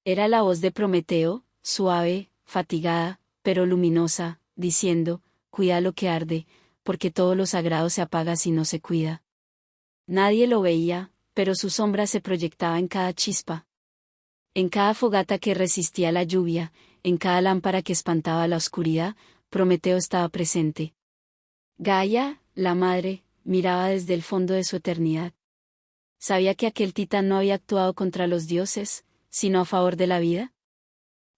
Era la voz de Prometeo, suave, fatigada, pero luminosa, diciendo, cuida lo que arde, porque todo lo sagrado se apaga si no se cuida. Nadie lo veía, pero su sombra se proyectaba en cada chispa. En cada fogata que resistía la lluvia, en cada lámpara que espantaba la oscuridad, Prometeo estaba presente. Gaia, la madre, miraba desde el fondo de su eternidad. ¿Sabía que aquel titán no había actuado contra los dioses, sino a favor de la vida?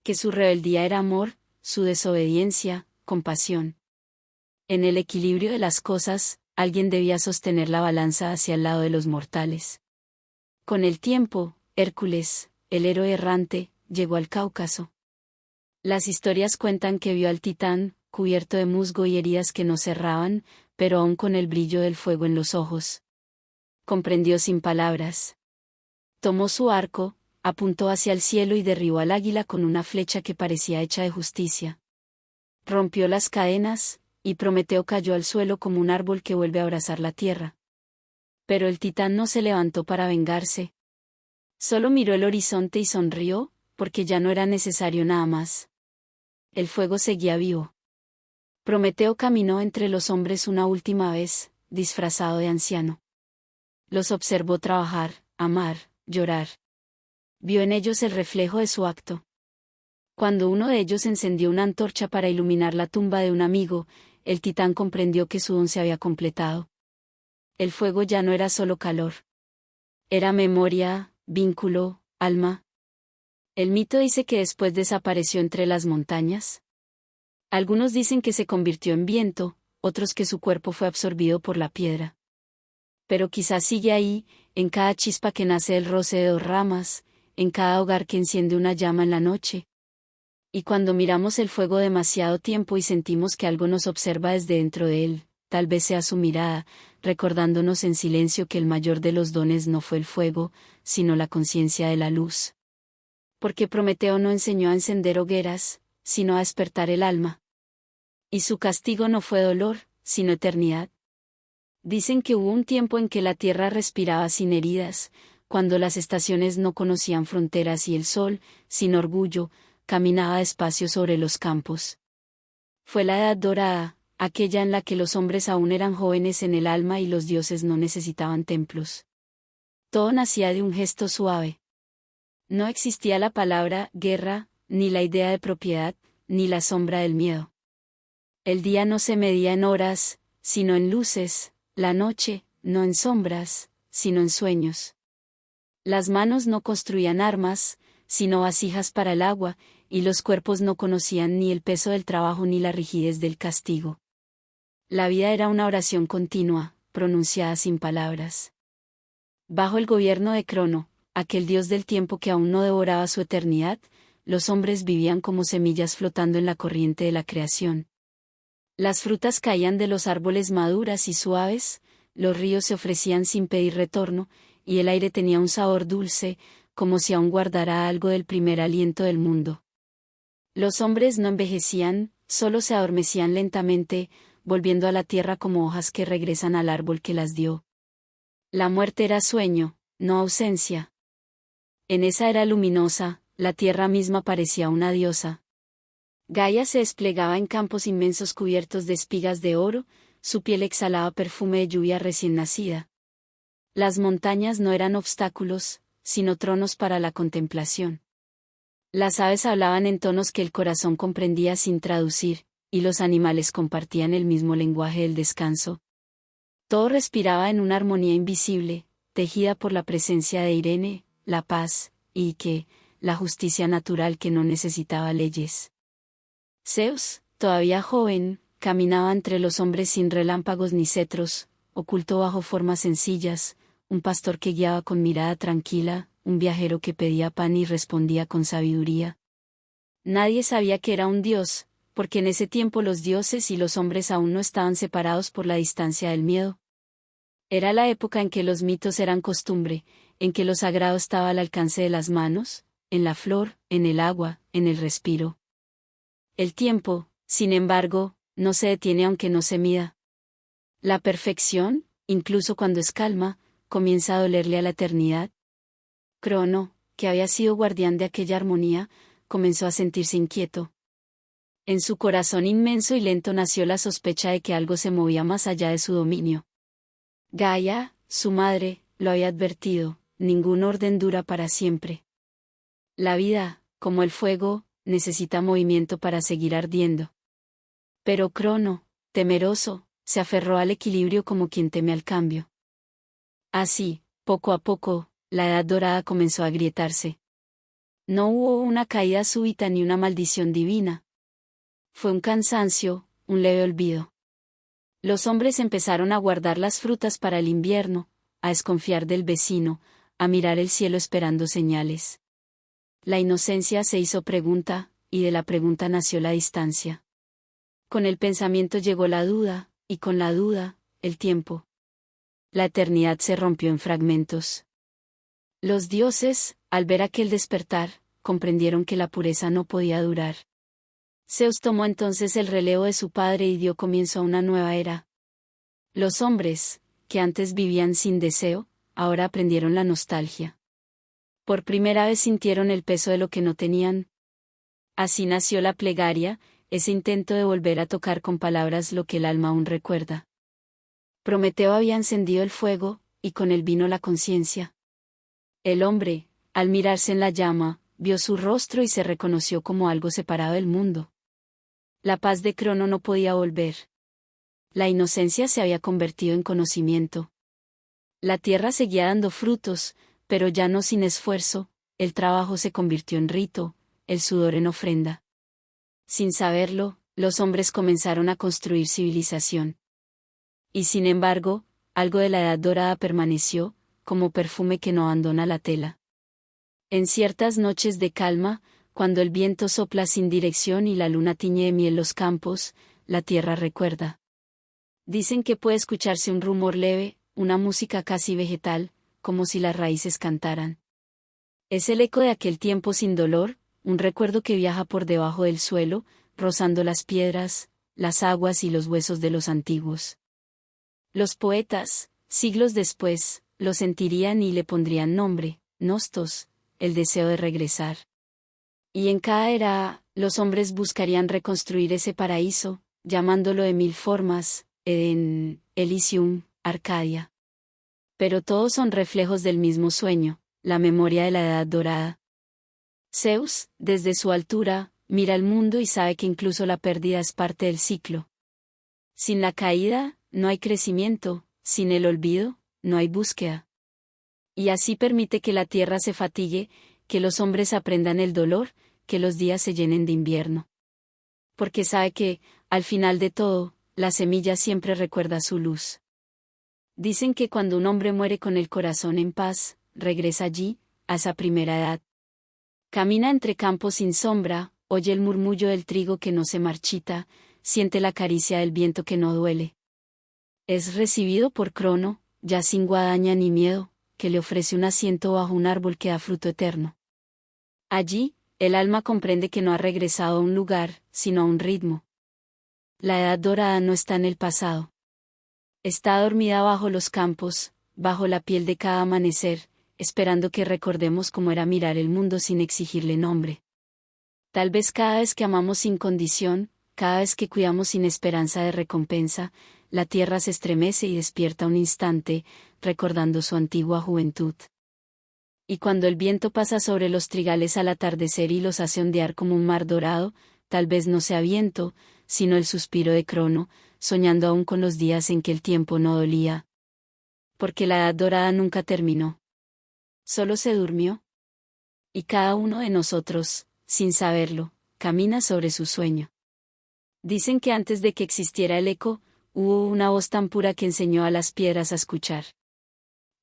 Que su rebeldía era amor, su desobediencia, compasión. En el equilibrio de las cosas, alguien debía sostener la balanza hacia el lado de los mortales. Con el tiempo, Hércules, el héroe errante, llegó al Cáucaso. Las historias cuentan que vio al titán, cubierto de musgo y heridas que no cerraban, pero aún con el brillo del fuego en los ojos. Comprendió sin palabras. Tomó su arco, apuntó hacia el cielo y derribó al águila con una flecha que parecía hecha de justicia. Rompió las cadenas, y Prometeo cayó al suelo como un árbol que vuelve a abrazar la tierra. Pero el titán no se levantó para vengarse. Solo miró el horizonte y sonrió, porque ya no era necesario nada más. El fuego seguía vivo. Prometeo caminó entre los hombres una última vez, disfrazado de anciano. Los observó trabajar, amar, llorar. Vio en ellos el reflejo de su acto. Cuando uno de ellos encendió una antorcha para iluminar la tumba de un amigo, el titán comprendió que su don se había completado. El fuego ya no era solo calor. Era memoria, vínculo, alma. El mito dice que después desapareció entre las montañas. Algunos dicen que se convirtió en viento, otros que su cuerpo fue absorbido por la piedra. Pero quizás sigue ahí, en cada chispa que nace del roce de dos ramas, en cada hogar que enciende una llama en la noche. Y cuando miramos el fuego demasiado tiempo y sentimos que algo nos observa desde dentro de él, tal vez sea su mirada, recordándonos en silencio que el mayor de los dones no fue el fuego, sino la conciencia de la luz. Porque Prometeo no enseñó a encender hogueras, sino a despertar el alma. Y su castigo no fue dolor, sino eternidad. Dicen que hubo un tiempo en que la tierra respiraba sin heridas, cuando las estaciones no conocían fronteras y el sol, sin orgullo, caminaba despacio sobre los campos. Fue la edad dorada, aquella en la que los hombres aún eran jóvenes en el alma y los dioses no necesitaban templos. Todo nacía de un gesto suave. No existía la palabra guerra, ni la idea de propiedad, ni la sombra del miedo. El día no se medía en horas, sino en luces, la noche, no en sombras, sino en sueños. Las manos no construían armas, sino vasijas para el agua, y los cuerpos no conocían ni el peso del trabajo ni la rigidez del castigo. La vida era una oración continua, pronunciada sin palabras. Bajo el gobierno de Crono, aquel dios del tiempo que aún no devoraba su eternidad, los hombres vivían como semillas flotando en la corriente de la creación. Las frutas caían de los árboles maduras y suaves, los ríos se ofrecían sin pedir retorno, y el aire tenía un sabor dulce, como si aún guardara algo del primer aliento del mundo. Los hombres no envejecían, solo se adormecían lentamente, volviendo a la tierra como hojas que regresan al árbol que las dio. La muerte era sueño, no ausencia. En esa era luminosa, la tierra misma parecía una diosa. Gaia se desplegaba en campos inmensos cubiertos de espigas de oro, su piel exhalaba perfume de lluvia recién nacida. Las montañas no eran obstáculos, sino tronos para la contemplación. Las aves hablaban en tonos que el corazón comprendía sin traducir, y los animales compartían el mismo lenguaje del descanso. Todo respiraba en una armonía invisible, tejida por la presencia de Irene, la paz, y que, la justicia natural que no necesitaba leyes. Zeus, todavía joven, caminaba entre los hombres sin relámpagos ni cetros, oculto bajo formas sencillas, un pastor que guiaba con mirada tranquila, un viajero que pedía pan y respondía con sabiduría. Nadie sabía que era un dios, porque en ese tiempo los dioses y los hombres aún no estaban separados por la distancia del miedo. Era la época en que los mitos eran costumbre, en que lo sagrado estaba al alcance de las manos, en la flor, en el agua, en el respiro. El tiempo, sin embargo, no se detiene aunque no se mida. La perfección, incluso cuando es calma, comienza a dolerle a la eternidad. Crono, que había sido guardián de aquella armonía, comenzó a sentirse inquieto. En su corazón inmenso y lento nació la sospecha de que algo se movía más allá de su dominio. Gaia, su madre, lo había advertido, ningún orden dura para siempre. La vida, como el fuego, necesita movimiento para seguir ardiendo. Pero Crono, temeroso, se aferró al equilibrio como quien teme al cambio. Así, poco a poco, la edad dorada comenzó a agrietarse. No hubo una caída súbita ni una maldición divina. Fue un cansancio, un leve olvido. Los hombres empezaron a guardar las frutas para el invierno, a desconfiar del vecino, a mirar el cielo esperando señales. La inocencia se hizo pregunta, y de la pregunta nació la distancia. Con el pensamiento llegó la duda, y con la duda, el tiempo. La eternidad se rompió en fragmentos. Los dioses, al ver aquel despertar, comprendieron que la pureza no podía durar. Zeus tomó entonces el relevo de su padre y dio comienzo a una nueva era. Los hombres, que antes vivían sin deseo, ahora aprendieron la nostalgia. Por primera vez sintieron el peso de lo que no tenían. Así nació la plegaria, ese intento de volver a tocar con palabras lo que el alma aún recuerda. Prometeo había encendido el fuego, y con él vino la conciencia. El hombre, al mirarse en la llama, vio su rostro y se reconoció como algo separado del mundo. La paz de Crono no podía volver. La inocencia se había convertido en conocimiento. La tierra seguía dando frutos, pero ya no sin esfuerzo, el trabajo se convirtió en rito, el sudor en ofrenda. Sin saberlo, los hombres comenzaron a construir civilización. Y sin embargo, algo de la edad dorada permaneció, como perfume que no abandona la tela. En ciertas noches de calma, cuando el viento sopla sin dirección y la luna tiñe de miel los campos, la tierra recuerda. Dicen que puede escucharse un rumor leve, una música casi vegetal, como si las raíces cantaran. Es el eco de aquel tiempo sin dolor, un recuerdo que viaja por debajo del suelo, rozando las piedras, las aguas y los huesos de los antiguos. Los poetas, siglos después, lo sentirían y le pondrían nombre, Nostos, el deseo de regresar. Y en cada era, los hombres buscarían reconstruir ese paraíso, llamándolo de mil formas, Edén, Elysium, Arcadia. Pero todos son reflejos del mismo sueño, la memoria de la edad dorada. Zeus, desde su altura, mira el mundo y sabe que incluso la pérdida es parte del ciclo. Sin la caída, no hay crecimiento, sin el olvido, no hay búsqueda. Y así permite que la tierra se fatigue, que los hombres aprendan el dolor, que los días se llenen de invierno. Porque sabe que, al final de todo, la semilla siempre recuerda su luz. Dicen que cuando un hombre muere con el corazón en paz, regresa allí, a esa primera edad. Camina entre campos sin sombra, oye el murmullo del trigo que no se marchita, siente la caricia del viento que no duele. Es recibido por Crono, ya sin guadaña ni miedo, que le ofrece un asiento bajo un árbol que da fruto eterno. Allí, el alma comprende que no ha regresado a un lugar, sino a un ritmo. La edad dorada no está en el pasado. Está dormida bajo los campos, bajo la piel de cada amanecer, esperando que recordemos cómo era mirar el mundo sin exigirle nombre. Tal vez cada vez que amamos sin condición, cada vez que cuidamos sin esperanza de recompensa, la tierra se estremece y despierta un instante, recordando su antigua juventud. Y cuando el viento pasa sobre los trigales al atardecer y los hace ondear como un mar dorado, tal vez no sea viento, sino el suspiro de Crono, soñando aún con los días en que el tiempo no dolía. Porque la edad dorada nunca terminó. Solo se durmió. Y cada uno de nosotros, sin saberlo, camina sobre su sueño. Dicen que antes de que existiera el eco, hubo una voz tan pura que enseñó a las piedras a escuchar.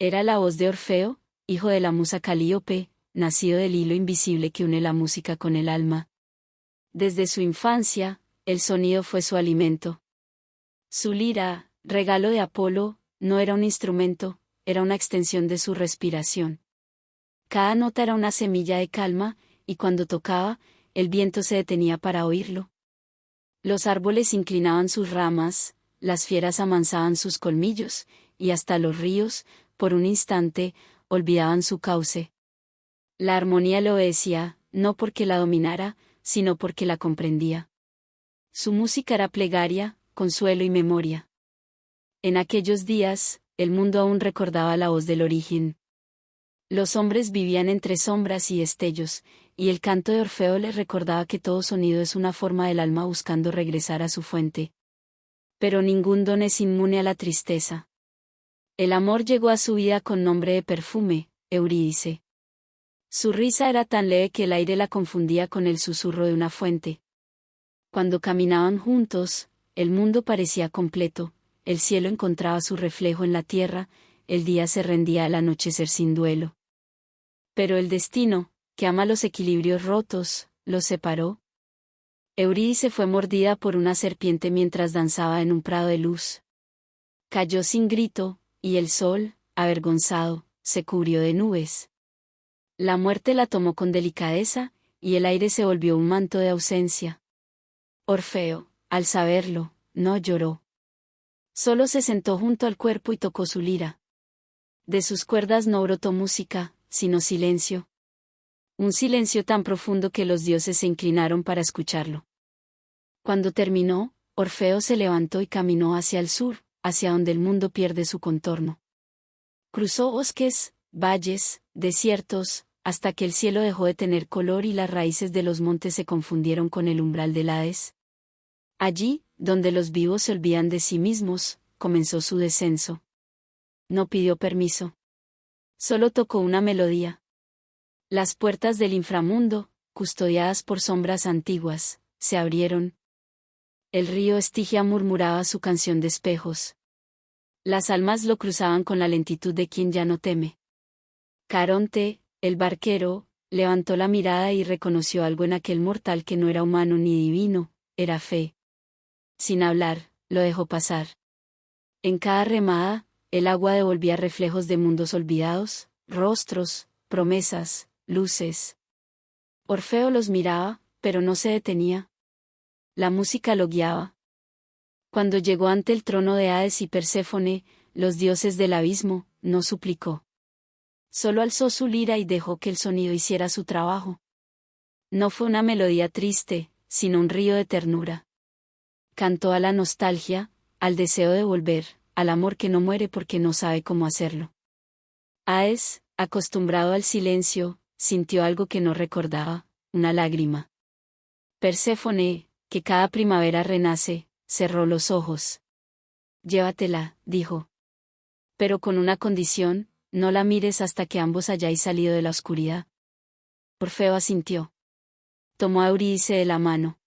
Era la voz de Orfeo, hijo de la musa Calíope, nacido del hilo invisible que une la música con el alma. Desde su infancia, el sonido fue su alimento. Su lira, regalo de Apolo, no era un instrumento, era una extensión de su respiración. Cada nota era una semilla de calma, y cuando tocaba, el viento se detenía para oírlo. Los árboles inclinaban sus ramas, las fieras amansaban sus colmillos, y hasta los ríos, por un instante, olvidaban su cauce. La armonía le obedecía, no porque la dominara, sino porque la comprendía. Su música era plegaria, consuelo y memoria. En aquellos días, el mundo aún recordaba la voz del origen. Los hombres vivían entre sombras y destellos, y el canto de Orfeo les recordaba que todo sonido es una forma del alma buscando regresar a su fuente. Pero ningún don es inmune a la tristeza. El amor llegó a su vida con nombre de perfume, Eurídice. Su risa era tan leve que el aire la confundía con el susurro de una fuente. Cuando caminaban juntos, el mundo parecía completo, el cielo encontraba su reflejo en la tierra, el día se rendía al anochecer sin duelo. Pero el destino, que ama los equilibrios rotos, los separó. Eurídice fue mordida por una serpiente mientras danzaba en un prado de luz. Cayó sin grito, y el sol, avergonzado, se cubrió de nubes. La muerte la tomó con delicadeza, y el aire se volvió un manto de ausencia. Orfeo, al saberlo, no lloró. Solo se sentó junto al cuerpo y tocó su lira. De sus cuerdas no brotó música, sino silencio. Un silencio tan profundo que los dioses se inclinaron para escucharlo. Cuando terminó, Orfeo se levantó y caminó hacia el sur, hacia donde el mundo pierde su contorno. Cruzó bosques, valles, desiertos, hasta que el cielo dejó de tener color y las raíces de los montes se confundieron con el umbral del Hades. Allí, donde los vivos se olvidan de sí mismos, comenzó su descenso. No pidió permiso. Solo tocó una melodía. Las puertas del inframundo, custodiadas por sombras antiguas, se abrieron. El río Estigia murmuraba su canción de espejos. Las almas lo cruzaban con la lentitud de quien ya no teme. Caronte, el barquero, levantó la mirada y reconoció algo en aquel mortal que no era humano ni divino, era fe. Sin hablar, lo dejó pasar. En cada remada, el agua devolvía reflejos de mundos olvidados, rostros, promesas, luces. Orfeo los miraba, pero no se detenía. La música lo guiaba. Cuando llegó ante el trono de Hades y Perséfone, los dioses del abismo, no suplicó. Solo alzó su lira y dejó que el sonido hiciera su trabajo. No fue una melodía triste, sino un río de ternura. Cantó a la nostalgia, al deseo de volver, al amor que no muere porque no sabe cómo hacerlo. Hades, acostumbrado al silencio, sintió algo que no recordaba, una lágrima. Perséfone, que cada primavera renace, cerró los ojos. Llévatela, dijo. Pero con una condición, no la mires hasta que ambos hayáis salido de la oscuridad. Orfeo asintió. Tomó a Eurídice de la mano.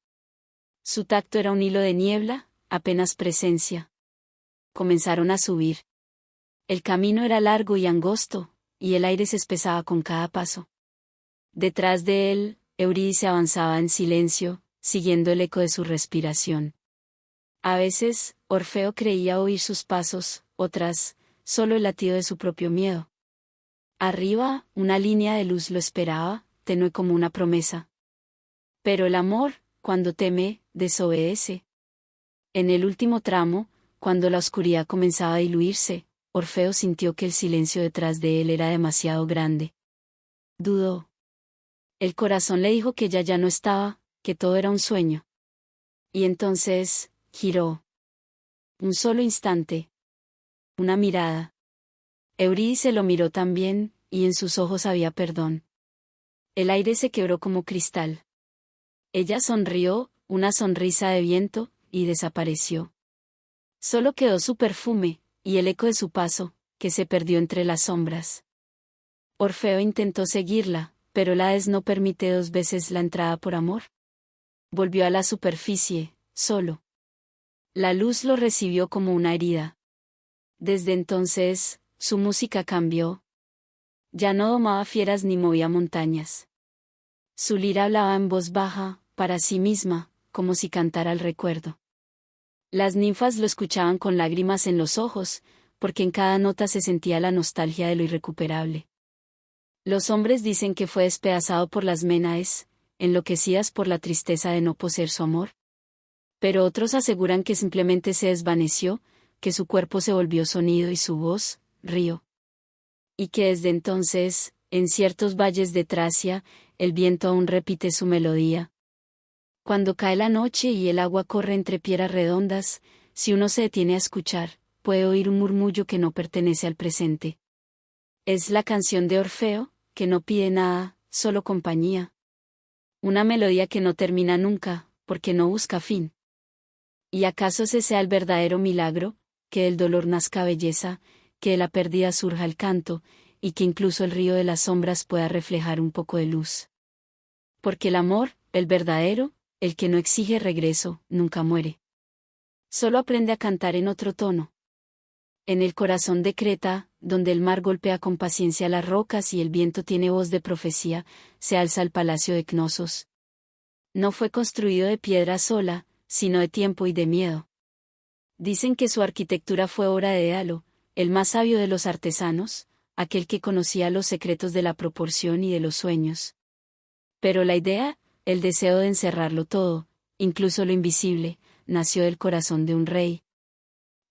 Su tacto era un hilo de niebla, apenas presencia. Comenzaron a subir. El camino era largo y angosto, y el aire se espesaba con cada paso. Detrás de él, Eurídice avanzaba en silencio, siguiendo el eco de su respiración. A veces, Orfeo creía oír sus pasos, otras, solo el latido de su propio miedo. Arriba, una línea de luz lo esperaba, tenue como una promesa. Pero el amor, cuando teme, desobedece. En el último tramo, cuando la oscuridad comenzaba a diluirse, Orfeo sintió que el silencio detrás de él era demasiado grande. Dudó. El corazón le dijo que ella ya no estaba, que todo era un sueño. Y entonces, giró. Un solo instante. Una mirada. Eurídice lo miró también, y en sus ojos había perdón. El aire se quebró como cristal. Ella sonrió, una sonrisa de viento, y desapareció. Solo quedó su perfume, y el eco de su paso, que se perdió entre las sombras. Orfeo intentó seguirla, pero el Hades no permite dos veces la entrada por amor. Volvió a la superficie, solo. La luz lo recibió como una herida. Desde entonces, su música cambió. Ya no domaba fieras ni movía montañas. Su lira hablaba en voz baja, para sí misma, como si cantara al recuerdo. Las ninfas lo escuchaban con lágrimas en los ojos, porque en cada nota se sentía la nostalgia de lo irrecuperable. Los hombres dicen que fue despedazado por las Ménades, enloquecidas por la tristeza de no poseer su amor. Pero otros aseguran que simplemente se desvaneció, que su cuerpo se volvió sonido y su voz, río. Y que desde entonces, en ciertos valles de Tracia, el viento aún repite su melodía. Cuando cae la noche y el agua corre entre piedras redondas, si uno se detiene a escuchar, puede oír un murmullo que no pertenece al presente. Es la canción de Orfeo, que no pide nada, solo compañía. Una melodía que no termina nunca, porque no busca fin. ¿Y acaso ese sea el verdadero milagro, que del dolor nazca belleza, que de la pérdida surja el canto, y que incluso el río de las sombras pueda reflejar un poco de luz? Porque el amor, el verdadero, el que no exige regreso, nunca muere. Solo aprende a cantar en otro tono. En el corazón de Creta, donde el mar golpea con paciencia las rocas y el viento tiene voz de profecía, se alza el palacio de Cnosos. No fue construido de piedra sola, sino de tiempo y de miedo. Dicen que su arquitectura fue obra de Dédalo, el más sabio de los artesanos, aquel que conocía los secretos de la proporción y de los sueños. Pero la idea, el deseo de encerrarlo todo, incluso lo invisible, nació del corazón de un rey.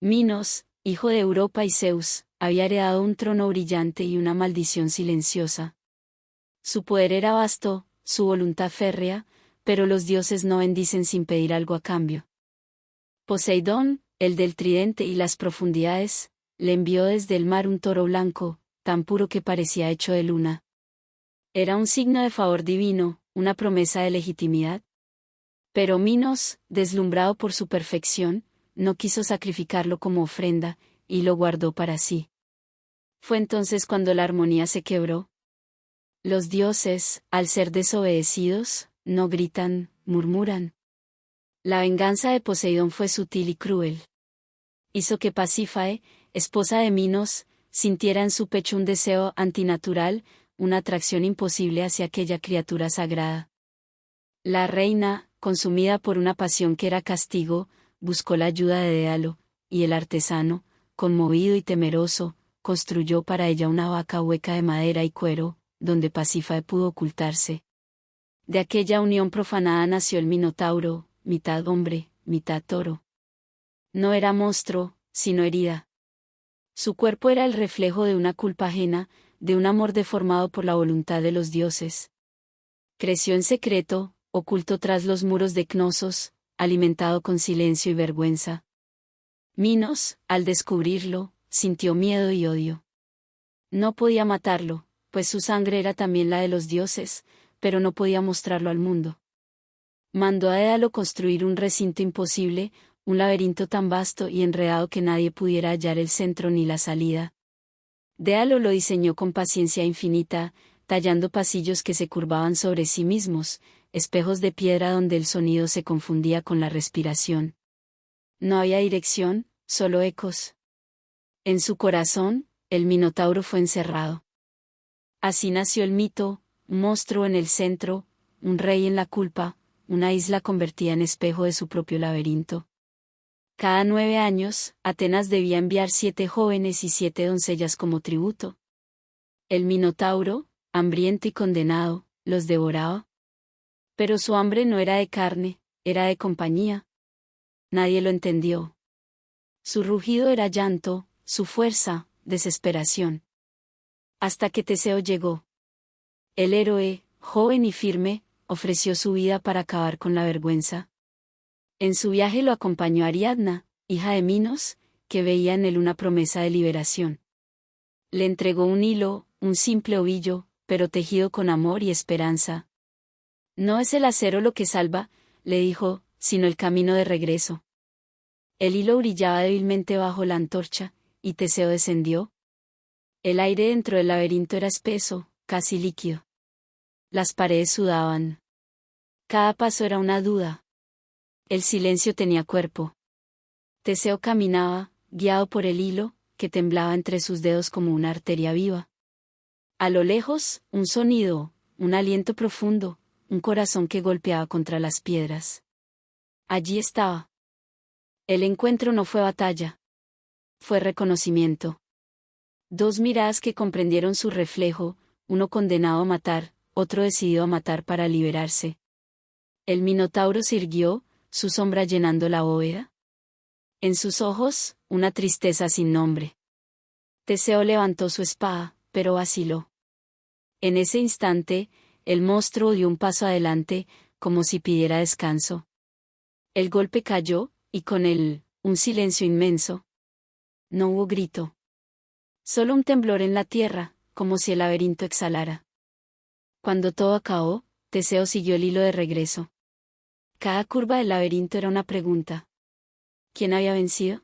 Minos, hijo de Europa y Zeus, había heredado un trono brillante y una maldición silenciosa. Su poder era vasto, su voluntad férrea, Pero los dioses no bendicen sin pedir algo a cambio. Poseidón, el del tridente y las profundidades, le envió desde el mar un toro blanco, tan puro que parecía hecho de luna. Era un signo de favor divino, una promesa de legitimidad. Pero Minos, deslumbrado por su perfección, no quiso sacrificarlo como ofrenda, y lo guardó para sí. Fue entonces cuando la armonía se quebró. Los dioses, al ser desobedecidos, no gritan, murmuran. La venganza de Poseidón fue sutil y cruel. Hizo que Pasífae, esposa de Minos, sintiera en su pecho un deseo antinatural, una atracción imposible hacia aquella criatura sagrada. La reina, consumida por una pasión que era castigo, buscó la ayuda de Dédalo, y el artesano, conmovido y temeroso, construyó para ella una vaca hueca de madera y cuero, donde Pasífae pudo ocultarse. De aquella unión profanada nació el Minotauro, mitad hombre, mitad toro. No era monstruo, sino herida. Su cuerpo era el reflejo de una culpa ajena, de un amor deformado por la voluntad de los dioses. Creció en secreto, oculto tras los muros de Cnosos, alimentado con silencio y vergüenza. Minos, al descubrirlo, sintió miedo y odio. No podía matarlo, pues su sangre era también la de los dioses, pero no podía mostrarlo al mundo. Mandó a Dédalo construir un recinto imposible, un laberinto tan vasto y enredado que nadie pudiera hallar el centro ni la salida. Dédalo lo diseñó con paciencia infinita, tallando pasillos que se curvaban sobre sí mismos, espejos de piedra donde el sonido se confundía con la respiración. No había dirección, solo ecos. En su corazón, el Minotauro fue encerrado. Así nació el mito, un monstruo en el centro, un rey en la culpa, una isla convertida en espejo de su propio laberinto. Cada 9 años, Atenas debía enviar 7 jóvenes y 7 doncellas como tributo. El Minotauro, hambriento y condenado, los devoraba. Pero su hambre no era de carne, era de compañía. Nadie lo entendió. Su rugido era llanto, su fuerza, desesperación. Hasta que Teseo llegó. El héroe, joven y firme, ofreció su vida para acabar con la vergüenza. En su viaje lo acompañó Ariadna, hija de Minos, que veía en él una promesa de liberación. Le entregó un hilo, un simple ovillo, pero tejido con amor y esperanza. No es el acero lo que salva, le dijo, sino el camino de regreso. El hilo brillaba débilmente bajo la antorcha, y Teseo descendió. El aire dentro del laberinto era espeso, casi líquido. Las paredes sudaban. Cada paso era una duda. El silencio tenía cuerpo. Teseo caminaba, guiado por el hilo, que temblaba entre sus dedos como una arteria viva. A lo lejos, un sonido, un aliento profundo, un corazón que golpeaba contra las piedras. Allí estaba. El encuentro no fue batalla. Fue reconocimiento. 2 miradas que comprendieron su reflejo, uno condenado a matar, otro decidido a matar para liberarse. El Minotauro se irguió, su sombra llenando la bóveda. En sus ojos, una tristeza sin nombre. Teseo levantó su espada, pero vaciló. En ese instante, el monstruo dio un paso adelante, como si pidiera descanso. El golpe cayó, y con él, un silencio inmenso. No hubo grito. Solo un temblor en la tierra, como si el laberinto exhalara. Cuando todo acabó, Teseo siguió el hilo de regreso. Cada curva del laberinto era una pregunta. ¿Quién había vencido?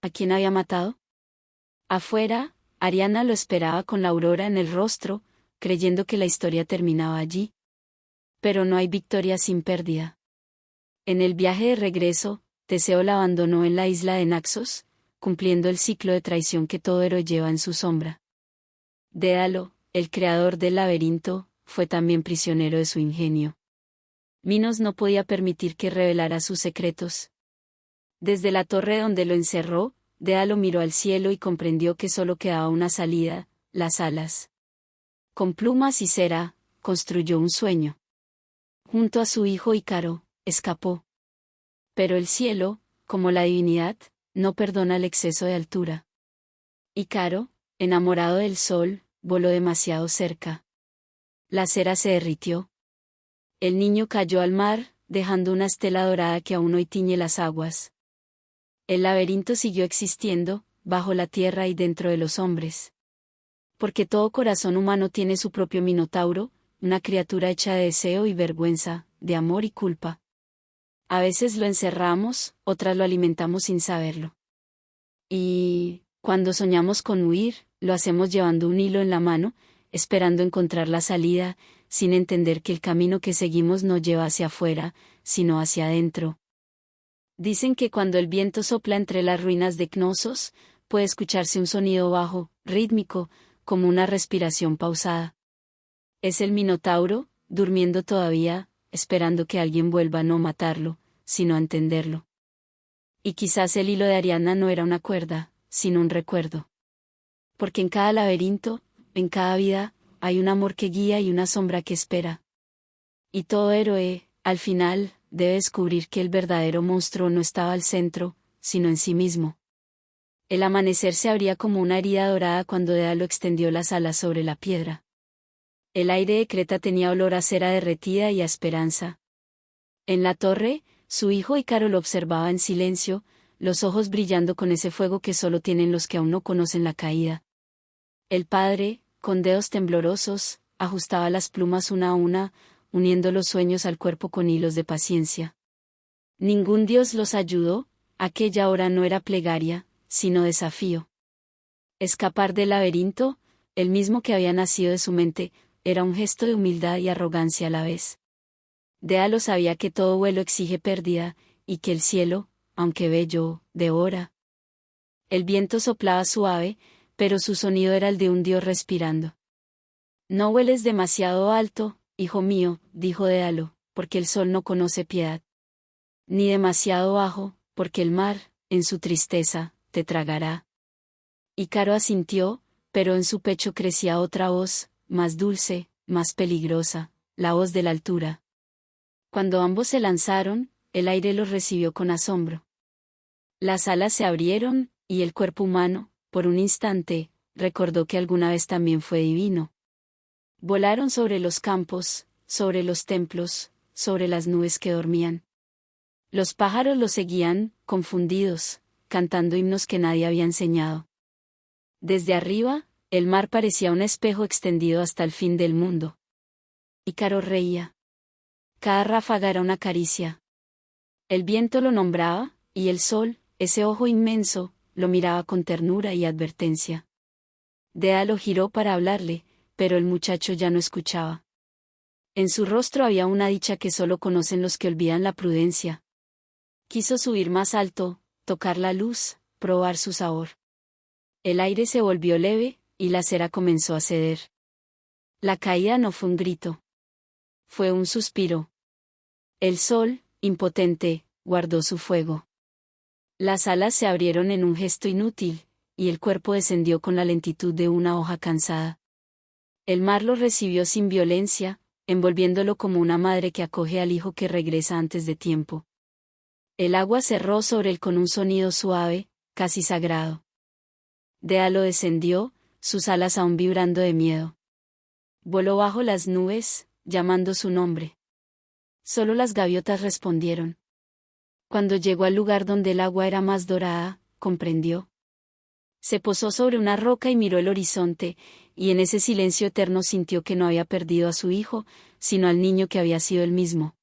¿A quién había matado? Afuera, Ariadna lo esperaba con la aurora en el rostro, creyendo que la historia terminaba allí. Pero no hay victoria sin pérdida. En el viaje de regreso, Teseo la abandonó en la isla de Naxos, cumpliendo el ciclo de traición que todo héroe lleva en su sombra. Dédalo, el creador del laberinto, fue también prisionero de su ingenio. Minos no podía permitir que revelara sus secretos. Desde la torre donde lo encerró, Dédalo miró al cielo y comprendió que solo quedaba una salida, las alas. Con plumas y cera, construyó un sueño. Junto a su hijo Ícaro, escapó. Pero el cielo, como la divinidad, no perdona el exceso de altura. Ícaro, enamorado del sol, voló demasiado cerca. La cera se derritió. El niño cayó al mar, dejando una estela dorada que aún hoy tiñe las aguas. El laberinto siguió existiendo, bajo la tierra y dentro de los hombres. Porque todo corazón humano tiene su propio minotauro, una criatura hecha de deseo y vergüenza, de amor y culpa. A veces lo encerramos, otras lo alimentamos sin saberlo. Y, cuando soñamos con huir, lo hacemos llevando un hilo en la mano, esperando encontrar la salida, sin entender que el camino que seguimos no lleva hacia afuera, sino hacia adentro. Dicen que cuando el viento sopla entre las ruinas de Knossos, puede escucharse un sonido bajo, rítmico, como una respiración pausada. Es el Minotauro, durmiendo todavía, esperando que alguien vuelva a no matarlo, sino a entenderlo. Y quizás el hilo de Ariadna no era una cuerda, sino un recuerdo. Porque en cada laberinto, en cada vida, hay un amor que guía y una sombra que espera. Y todo héroe, al final, debe descubrir que el verdadero monstruo no estaba al centro, sino en sí mismo. El amanecer se abría como una herida dorada cuando Dédalo extendió las alas sobre la piedra. El aire de Creta tenía olor a cera derretida y a esperanza. En la torre, su hijo Ícaro lo observaba en silencio, los ojos brillando con ese fuego que solo tienen los que aún no conocen la caída. El padre, con dedos temblorosos, ajustaba las plumas una a una, uniendo los sueños al cuerpo con hilos de paciencia. Ningún dios los ayudó, aquella hora no era plegaria, sino desafío. Escapar del laberinto, el mismo que había nacido de su mente, era un gesto de humildad y arrogancia a la vez. Dédalo sabía que todo vuelo exige pérdida, y que el cielo, aunque bello, devora. El viento soplaba suave, pero su sonido era el de un dios respirando. No vueles demasiado alto, hijo mío, dijo Dédalo, porque el sol no conoce piedad. Ni demasiado bajo, porque el mar, en su tristeza, te tragará. Ícaro asintió, pero en su pecho crecía otra voz, más dulce, más peligrosa, la voz de la altura. Cuando ambos se lanzaron, el aire los recibió con asombro. Las alas se abrieron, y el cuerpo humano, por un instante, recordó que alguna vez también fue divino. Volaron sobre los campos, sobre los templos, sobre las nubes que dormían. Los pájaros los seguían, confundidos, cantando himnos que nadie había enseñado. Desde arriba, el mar parecía un espejo extendido hasta el fin del mundo. Ícaro reía. Cada ráfaga era una caricia. El viento lo nombraba, y el sol, ese ojo inmenso, lo miraba con ternura y advertencia. Dédalo giró para hablarle, pero el muchacho ya no escuchaba. En su rostro había una dicha que solo conocen los que olvidan la prudencia. Quiso subir más alto, tocar la luz, probar su sabor. El aire se volvió leve, y la cera comenzó a ceder. La caída no fue un grito. Fue un suspiro. El sol, impotente, guardó su fuego. Las alas se abrieron en un gesto inútil, y el cuerpo descendió con la lentitud de una hoja cansada. El mar lo recibió sin violencia, envolviéndolo como una madre que acoge al hijo que regresa antes de tiempo. El agua cerró sobre él con un sonido suave, casi sagrado. Dédalo descendió, sus alas aún vibrando de miedo. Voló bajo las nubes, llamando su nombre. Solo las gaviotas respondieron. Cuando llegó al lugar donde el agua era más dorada, comprendió. Se posó sobre una roca y miró el horizonte, y en ese silencio eterno sintió que no había perdido a su hijo, sino al niño que había sido él mismo.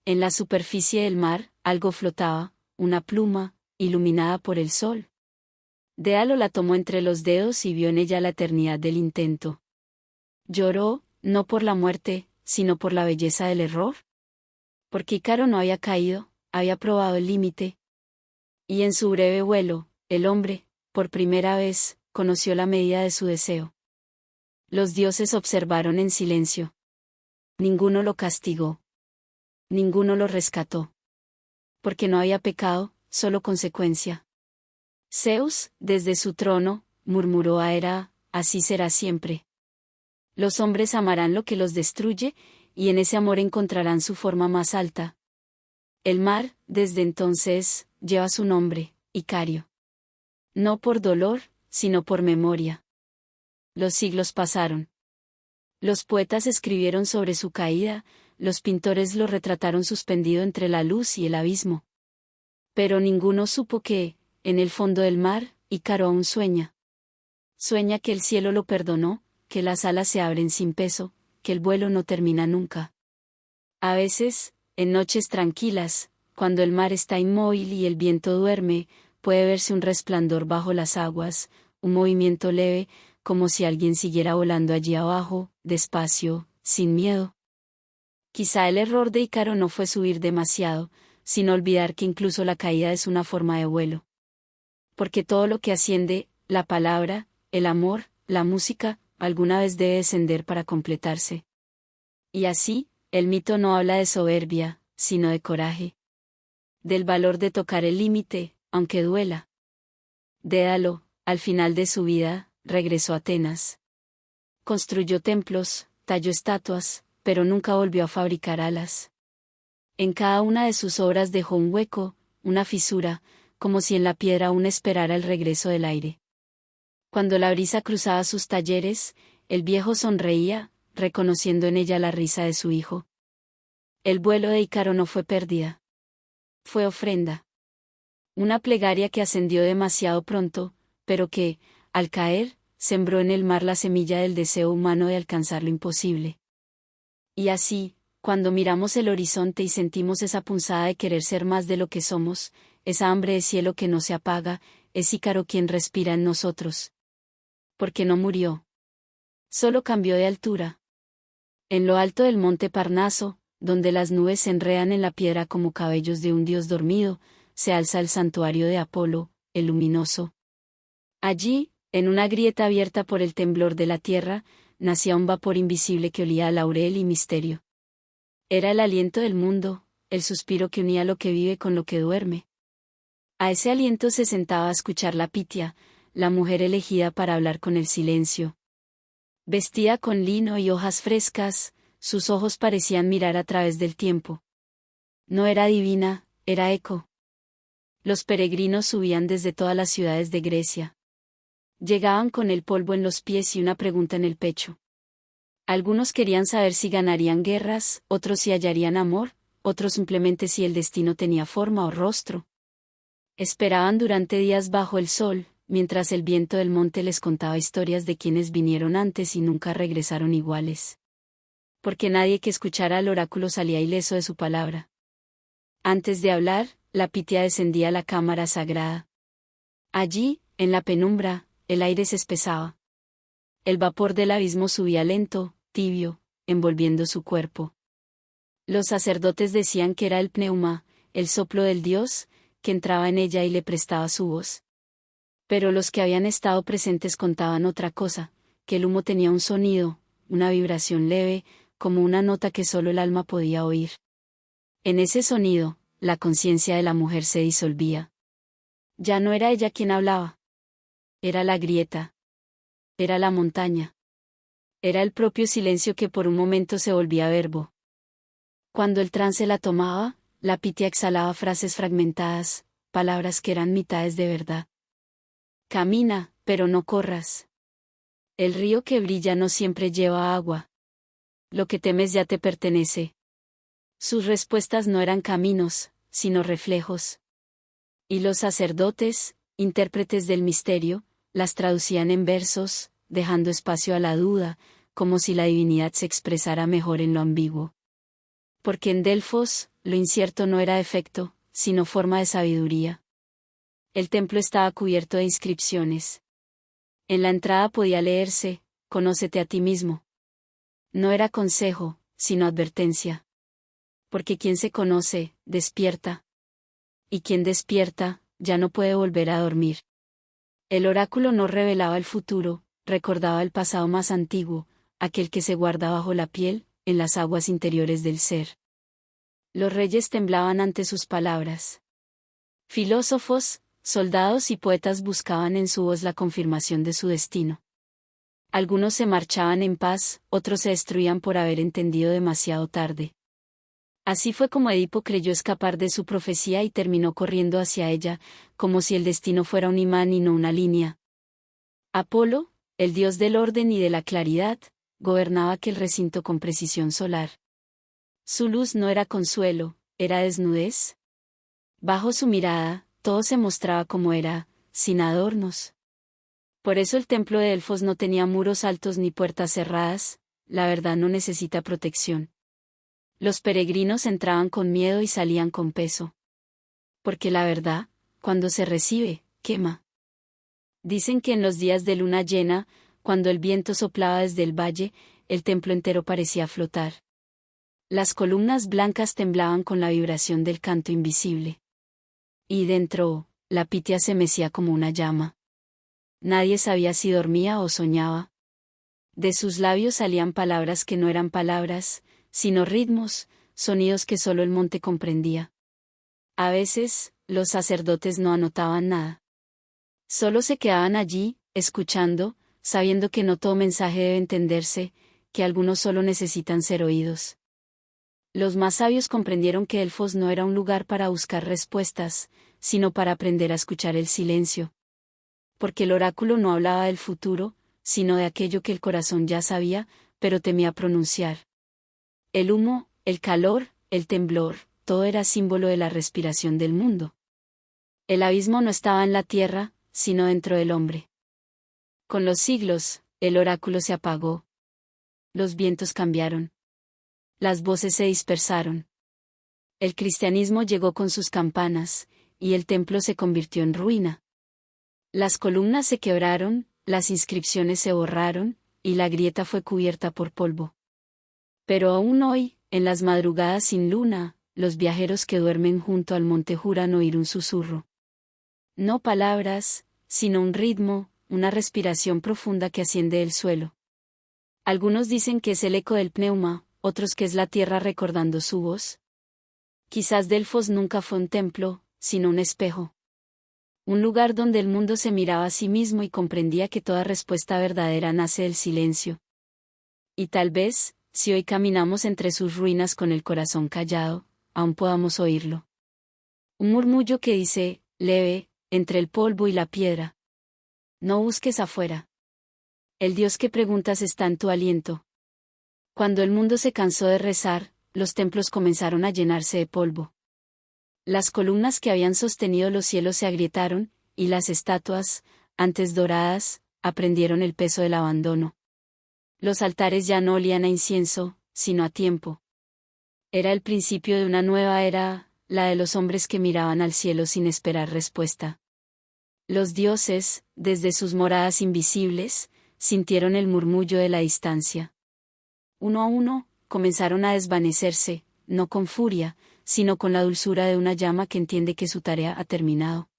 En la superficie del mar, algo flotaba, una pluma, iluminada por el sol. Dédalo la tomó entre los dedos y vio en ella la eternidad del intento. Lloró, no por la muerte, sino por la belleza del error. Porque Ícaro no había caído, había probado el límite. Y en su breve vuelo, el hombre, por primera vez, conoció la medida de su deseo. Los dioses observaron en silencio. Ninguno lo castigó. Ninguno lo rescató. Porque no había pecado, solo consecuencia. Zeus, desde su trono, murmuró a Hera, así será siempre. Los hombres amarán lo que los destruye, y en ese amor encontrarán su forma más alta. El mar, desde entonces, lleva su nombre, Icario. No por dolor, sino por memoria. Los siglos pasaron. Los poetas escribieron sobre su caída, los pintores lo retrataron suspendido entre la luz y el abismo. Pero ninguno supo que, en el fondo del mar, Ícaro aún sueña. Sueña que el cielo lo perdonó, que las alas se abren sin peso, que el vuelo no termina nunca. A veces, en noches tranquilas, cuando el mar está inmóvil y el viento duerme, puede verse un resplandor bajo las aguas, un movimiento leve, como si alguien siguiera volando allí abajo, despacio, sin miedo. Quizá el error de Ícaro no fue subir demasiado, sino olvidar que incluso la caída es una forma de vuelo. Porque todo lo que asciende, la palabra, el amor, la música, alguna vez debe descender para completarse. Y así, el mito no habla de soberbia, sino de coraje. Del valor de tocar el límite, aunque duela. Dédalo, al final de su vida, regresó a Atenas. Construyó templos, talló estatuas, pero nunca volvió a fabricar alas. En cada una de sus obras dejó un hueco, una fisura, como si en la piedra aún esperara el regreso del aire. Cuando la brisa cruzaba sus talleres, el viejo sonreía, reconociendo en ella la risa de su hijo. El vuelo de Ícaro no fue pérdida. Fue ofrenda. Una plegaria que ascendió demasiado pronto, pero que, al caer, sembró en el mar la semilla del deseo humano de alcanzar lo imposible. Y así, cuando miramos el horizonte y sentimos esa punzada de querer ser más de lo que somos, esa hambre de cielo que no se apaga, es Ícaro quien respira en nosotros. Porque no murió. Solo cambió de altura. En lo alto del monte Parnaso, donde las nubes se enredan en la piedra como cabellos de un dios dormido, se alza el santuario de Apolo, el luminoso. Allí, en una grieta abierta por el temblor de la tierra, nacía un vapor invisible que olía a laurel y misterio. Era el aliento del mundo, el suspiro que unía lo que vive con lo que duerme. A ese aliento se sentaba a escuchar la Pitia, la mujer elegida para hablar con el silencio. Vestida con lino y hojas frescas, sus ojos parecían mirar a través del tiempo. No era divina, era eco. Los peregrinos subían desde todas las ciudades de Grecia. Llegaban con el polvo en los pies y una pregunta en el pecho. Algunos querían saber si ganarían guerras, otros si hallarían amor, otros simplemente si el destino tenía forma o rostro. Esperaban durante días bajo el sol, mientras el viento del monte les contaba historias de quienes vinieron antes y nunca regresaron iguales. Porque nadie que escuchara al oráculo salía ileso de su palabra. Antes de hablar, la Pitia descendía a la cámara sagrada. Allí, en la penumbra, el aire se espesaba. El vapor del abismo subía lento, tibio, envolviendo su cuerpo. Los sacerdotes decían que era el pneuma, el soplo del dios, que entraba en ella y le prestaba su voz. Pero los que habían estado presentes contaban otra cosa, que el humo tenía un sonido, una vibración leve, como una nota que solo el alma podía oír. En ese sonido, la conciencia de la mujer se disolvía. Ya no era ella quien hablaba. Era la grieta. Era la montaña. Era el propio silencio que por un momento se volvía verbo. Cuando el trance la tomaba, la Pitia exhalaba frases fragmentadas, palabras que eran mitades de verdad. Camina, pero no corras. El río que brilla no siempre lleva agua. Lo que temes ya te pertenece. Sus respuestas no eran caminos, sino reflejos. Y los sacerdotes, intérpretes del misterio, las traducían en versos, dejando espacio a la duda, como si la divinidad se expresara mejor en lo ambiguo. Porque en Delfos, lo incierto no era defecto, sino forma de sabiduría. El templo estaba cubierto de inscripciones. En la entrada podía leerse, «Conócete a ti mismo». No era consejo, sino advertencia. Porque quien se conoce, despierta. Y quien despierta, ya no puede volver a dormir. El oráculo no revelaba el futuro, recordaba el pasado más antiguo, aquel que se guarda bajo la piel, en las aguas interiores del ser. Los reyes temblaban ante sus palabras. Filósofos, soldados y poetas buscaban en su voz la confirmación de su destino. Algunos se marchaban en paz, otros se destruían por haber entendido demasiado tarde. Así fue como Edipo creyó escapar de su profecía y terminó corriendo hacia ella, como si el destino fuera un imán y no una línea. Apolo, el dios del orden y de la claridad, gobernaba aquel recinto con precisión solar. Su luz no era consuelo, era desnudez. Bajo su mirada, todo se mostraba como era, sin adornos. Por eso el templo de Delfos no tenía muros altos ni puertas cerradas, la verdad no necesita protección. Los peregrinos entraban con miedo y salían con peso. Porque la verdad, cuando se recibe, quema. Dicen que en los días de luna llena, cuando el viento soplaba desde el valle, el templo entero parecía flotar. Las columnas blancas temblaban con la vibración del canto invisible. Y dentro, la pitia se mecía como una llama. Nadie sabía si dormía o soñaba. De sus labios salían palabras que no eran palabras, sino ritmos, sonidos que solo el monte comprendía. A veces, los sacerdotes no anotaban nada. Solo se quedaban allí, escuchando, sabiendo que no todo mensaje debe entenderse, que algunos solo necesitan ser oídos. Los más sabios comprendieron que Delfos no era un lugar para buscar respuestas, sino para aprender a escuchar el silencio. Porque el oráculo no hablaba del futuro, sino de aquello que el corazón ya sabía, pero temía pronunciar. El humo, el calor, el temblor, todo era símbolo de la respiración del mundo. El abismo no estaba en la tierra, sino dentro del hombre. Con los siglos, el oráculo se apagó. Los vientos cambiaron. Las voces se dispersaron. El cristianismo llegó con sus campanas, y el templo se convirtió en ruina. Las columnas se quebraron, las inscripciones se borraron, y la grieta fue cubierta por polvo. Pero aún hoy, en las madrugadas sin luna, los viajeros que duermen junto al monte juran oír un susurro. No palabras, sino un ritmo, una respiración profunda que asciende del suelo. Algunos dicen que es el eco del pneuma, otros que es la tierra recordando su voz. Quizás Delfos nunca fue un templo, sino un espejo. Un lugar donde el mundo se miraba a sí mismo y comprendía que toda respuesta verdadera nace del silencio. Y tal vez, si hoy caminamos entre sus ruinas con el corazón callado, aún podamos oírlo. Un murmullo que dice, leve, entre el polvo y la piedra. No busques afuera. El Dios que preguntas está en tu aliento. Cuando el mundo se cansó de rezar, los templos comenzaron a llenarse de polvo. Las columnas que habían sostenido los cielos se agrietaron, y las estatuas, antes doradas, aprendieron el peso del abandono. Los altares ya no olían a incienso, sino a tiempo. Era el principio de una nueva era, la de los hombres que miraban al cielo sin esperar respuesta. Los dioses, desde sus moradas invisibles, sintieron el murmullo de la distancia. Uno a uno, comenzaron a desvanecerse, no con furia, sino con la dulzura de una llama que entiende que su tarea ha terminado.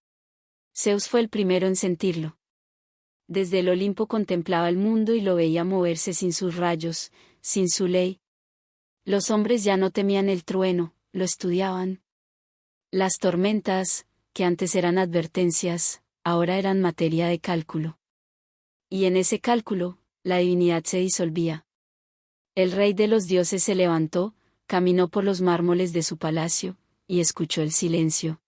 Zeus fue el primero en sentirlo. Desde el Olimpo contemplaba el mundo y lo veía moverse sin sus rayos, sin su ley. Los hombres ya no temían el trueno, lo estudiaban. Las tormentas, que antes eran advertencias, ahora eran materia de cálculo. Y en ese cálculo, la divinidad se disolvía. El rey de los dioses se levantó, caminó por los mármoles de su palacio, y escuchó el silencio.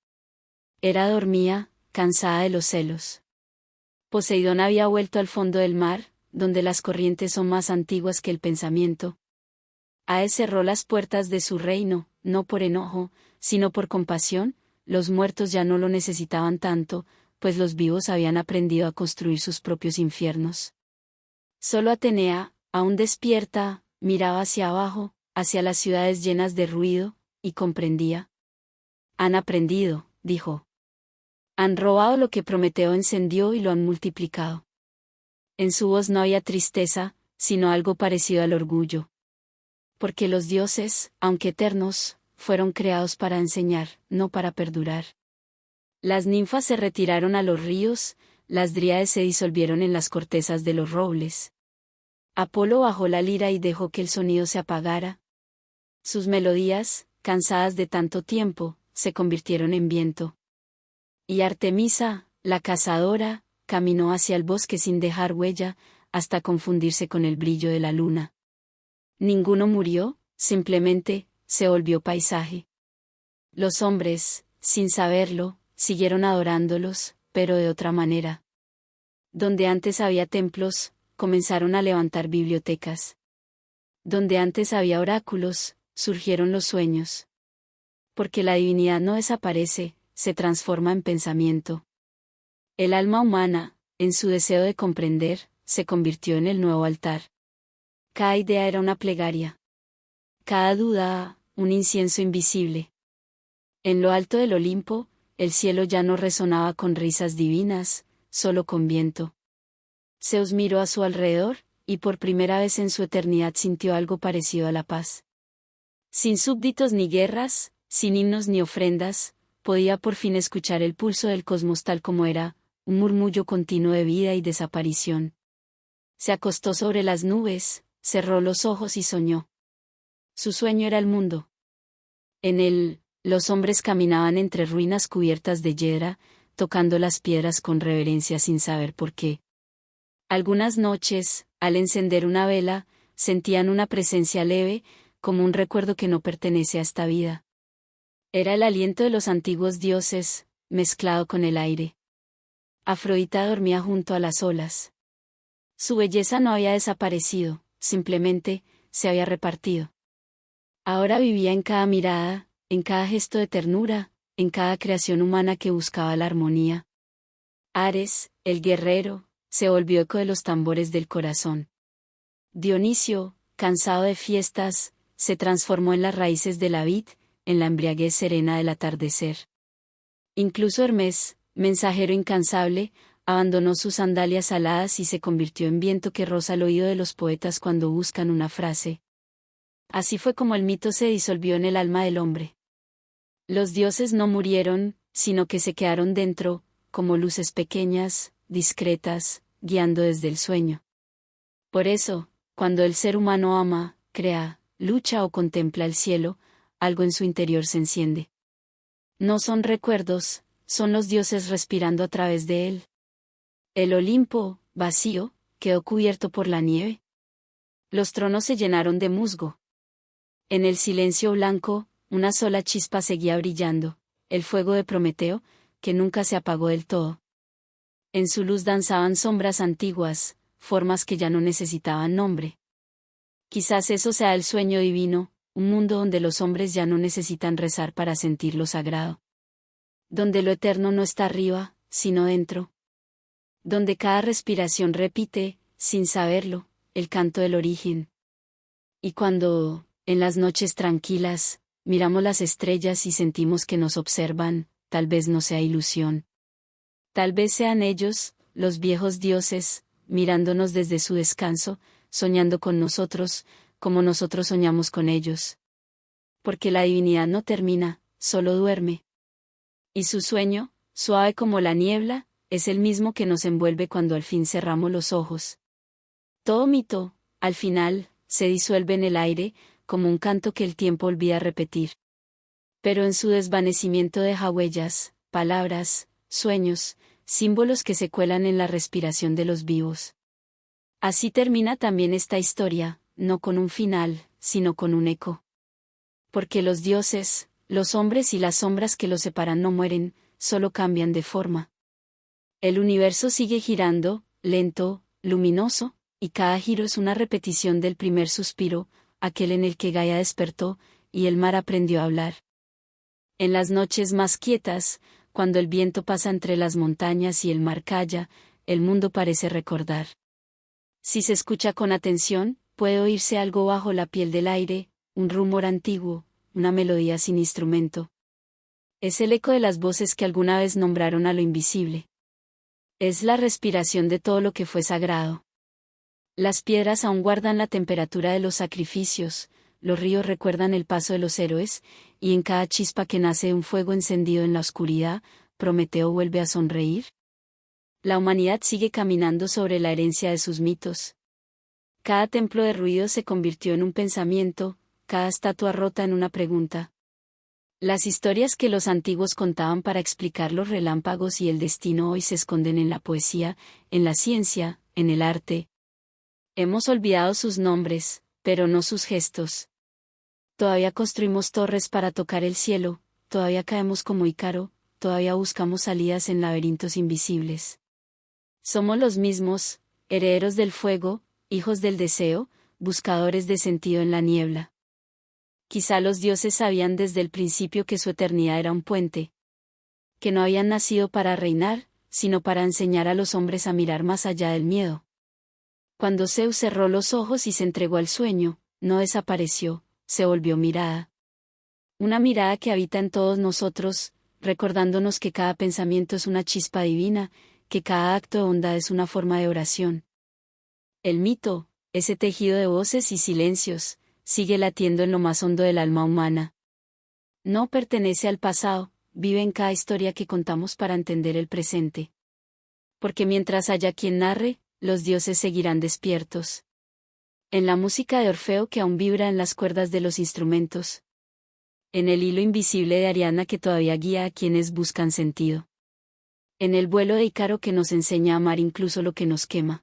Hera dormía, cansada de los celos. Poseidón había vuelto al fondo del mar, donde las corrientes son más antiguas que el pensamiento. Aes cerró las puertas de su reino, no por enojo, sino por compasión. Los muertos ya no lo necesitaban tanto, pues los vivos habían aprendido a construir sus propios infiernos. Solo Atenea, aún despierta, miraba hacia abajo, hacia las ciudades llenas de ruido, y comprendía. Han aprendido, dijo. Han robado lo que Prometeo encendió y lo han multiplicado. En su voz no había tristeza, sino algo parecido al orgullo. Porque los dioses, aunque eternos, fueron creados para enseñar, no para perdurar. Las ninfas se retiraron a los ríos, las dríades se disolvieron en las cortezas de los robles. Apolo bajó la lira y dejó que el sonido se apagara. Sus melodías, cansadas de tanto tiempo, se convirtieron en viento. Y Artemisa, la cazadora, caminó hacia el bosque sin dejar huella, hasta confundirse con el brillo de la luna. Ninguno murió, simplemente, se volvió paisaje. Los hombres, sin saberlo, siguieron adorándolos, pero de otra manera. Donde antes había templos, comenzaron a levantar bibliotecas. Donde antes había oráculos, surgieron los sueños. Porque la divinidad no desaparece, se transforma en pensamiento. El alma humana, en su deseo de comprender, se convirtió en el nuevo altar. Cada idea era una plegaria. Cada duda, un incienso invisible. En lo alto del Olimpo, el cielo ya no resonaba con risas divinas, solo con viento. Zeus miró a su alrededor, y por primera vez en su eternidad sintió algo parecido a la paz. Sin súbditos ni guerras, sin himnos ni ofrendas, podía por fin escuchar el pulso del cosmos tal como era, un murmullo continuo de vida y desaparición. Se acostó sobre las nubes, cerró los ojos y soñó. Su sueño era el mundo. En él, los hombres caminaban entre ruinas cubiertas de hiedra, tocando las piedras con reverencia sin saber por qué. Algunas noches, al encender una vela, sentían una presencia leve, como un recuerdo que no pertenece a esta vida. Era el aliento de los antiguos dioses, mezclado con el aire. Afrodita dormía junto a las olas. Su belleza no había desaparecido, simplemente, se había repartido. Ahora vivía en cada mirada, en cada gesto de ternura, en cada creación humana que buscaba la armonía. Ares, el guerrero, se volvió eco de los tambores del corazón. Dionisio, cansado de fiestas, se transformó en las raíces de la vid, en la embriaguez serena del atardecer. Incluso Hermes, mensajero incansable, abandonó sus sandalias aladas y se convirtió en viento que roza el oído de los poetas cuando buscan una frase. Así fue como el mito se disolvió en el alma del hombre. Los dioses no murieron, sino que se quedaron dentro, como luces pequeñas, discretas, guiando desde el sueño. Por eso, cuando el ser humano ama, crea, lucha o contempla el cielo, algo en su interior se enciende. No son recuerdos, son los dioses respirando a través de él. El Olimpo, vacío, quedó cubierto por la nieve. Los tronos se llenaron de musgo. En el silencio blanco, una sola chispa seguía brillando, el fuego de Prometeo, que nunca se apagó del todo. En su luz danzaban sombras antiguas, formas que ya no necesitaban nombre. Quizás eso sea el sueño divino, un mundo donde los hombres ya no necesitan rezar para sentir lo sagrado. Donde lo eterno no está arriba, sino dentro. Donde cada respiración repite, sin saberlo, el canto del origen. Y cuando, en las noches tranquilas, miramos las estrellas y sentimos que nos observan, tal vez no sea ilusión. Tal vez sean ellos, los viejos dioses, mirándonos desde su descanso, soñando con nosotros, como nosotros soñamos con ellos. Porque la divinidad no termina, solo duerme. Y su sueño, suave como la niebla, es el mismo que nos envuelve cuando al fin cerramos los ojos. Todo mito, al final, se disuelve en el aire, como un canto que el tiempo olvida repetir. Pero en su desvanecimiento deja huellas, palabras, sueños, símbolos que se cuelan en la respiración de los vivos. Así termina también esta historia, no con un final, sino con un eco. Porque los dioses, los hombres y las sombras que los separan no mueren, solo cambian de forma. El universo sigue girando, lento, luminoso, y cada giro es una repetición del primer suspiro, aquel en el que Gaia despertó, y el mar aprendió a hablar. En las noches más quietas, cuando el viento pasa entre las montañas y el mar calla, el mundo parece recordar. Si se escucha con atención, puede oírse algo bajo la piel del aire, un rumor antiguo, una melodía sin instrumento. Es el eco de las voces que alguna vez nombraron a lo invisible. Es la respiración de todo lo que fue sagrado. Las piedras aún guardan la temperatura de los sacrificios, los ríos recuerdan el paso de los héroes, y en cada chispa que nace de un fuego encendido en la oscuridad, Prometeo vuelve a sonreír. La humanidad sigue caminando sobre la herencia de sus mitos. Cada templo de ruido se convirtió en un pensamiento, cada estatua rota en una pregunta. Las historias que los antiguos contaban para explicar los relámpagos y el destino hoy se esconden en la poesía, en la ciencia, en el arte. Hemos olvidado sus nombres, pero no sus gestos. Todavía construimos torres para tocar el cielo, todavía caemos como Ícaro, todavía buscamos salidas en laberintos invisibles. Somos los mismos, herederos del fuego, hijos del deseo, buscadores de sentido en la niebla. Quizá los dioses sabían desde el principio que su eternidad era un puente. Que no habían nacido para reinar, sino para enseñar a los hombres a mirar más allá del miedo. Cuando Zeus cerró los ojos y se entregó al sueño, no desapareció, se volvió mirada. Una mirada que habita en todos nosotros, recordándonos que cada pensamiento es una chispa divina, que cada acto de bondad es una forma de oración. El mito, ese tejido de voces y silencios, sigue latiendo en lo más hondo del alma humana. No pertenece al pasado, vive en cada historia que contamos para entender el presente. Porque mientras haya quien narre, los dioses seguirán despiertos. En la música de Orfeo que aún vibra en las cuerdas de los instrumentos. En el hilo invisible de Ariana que todavía guía a quienes buscan sentido. En el vuelo de Ícaro que nos enseña a amar incluso lo que nos quema.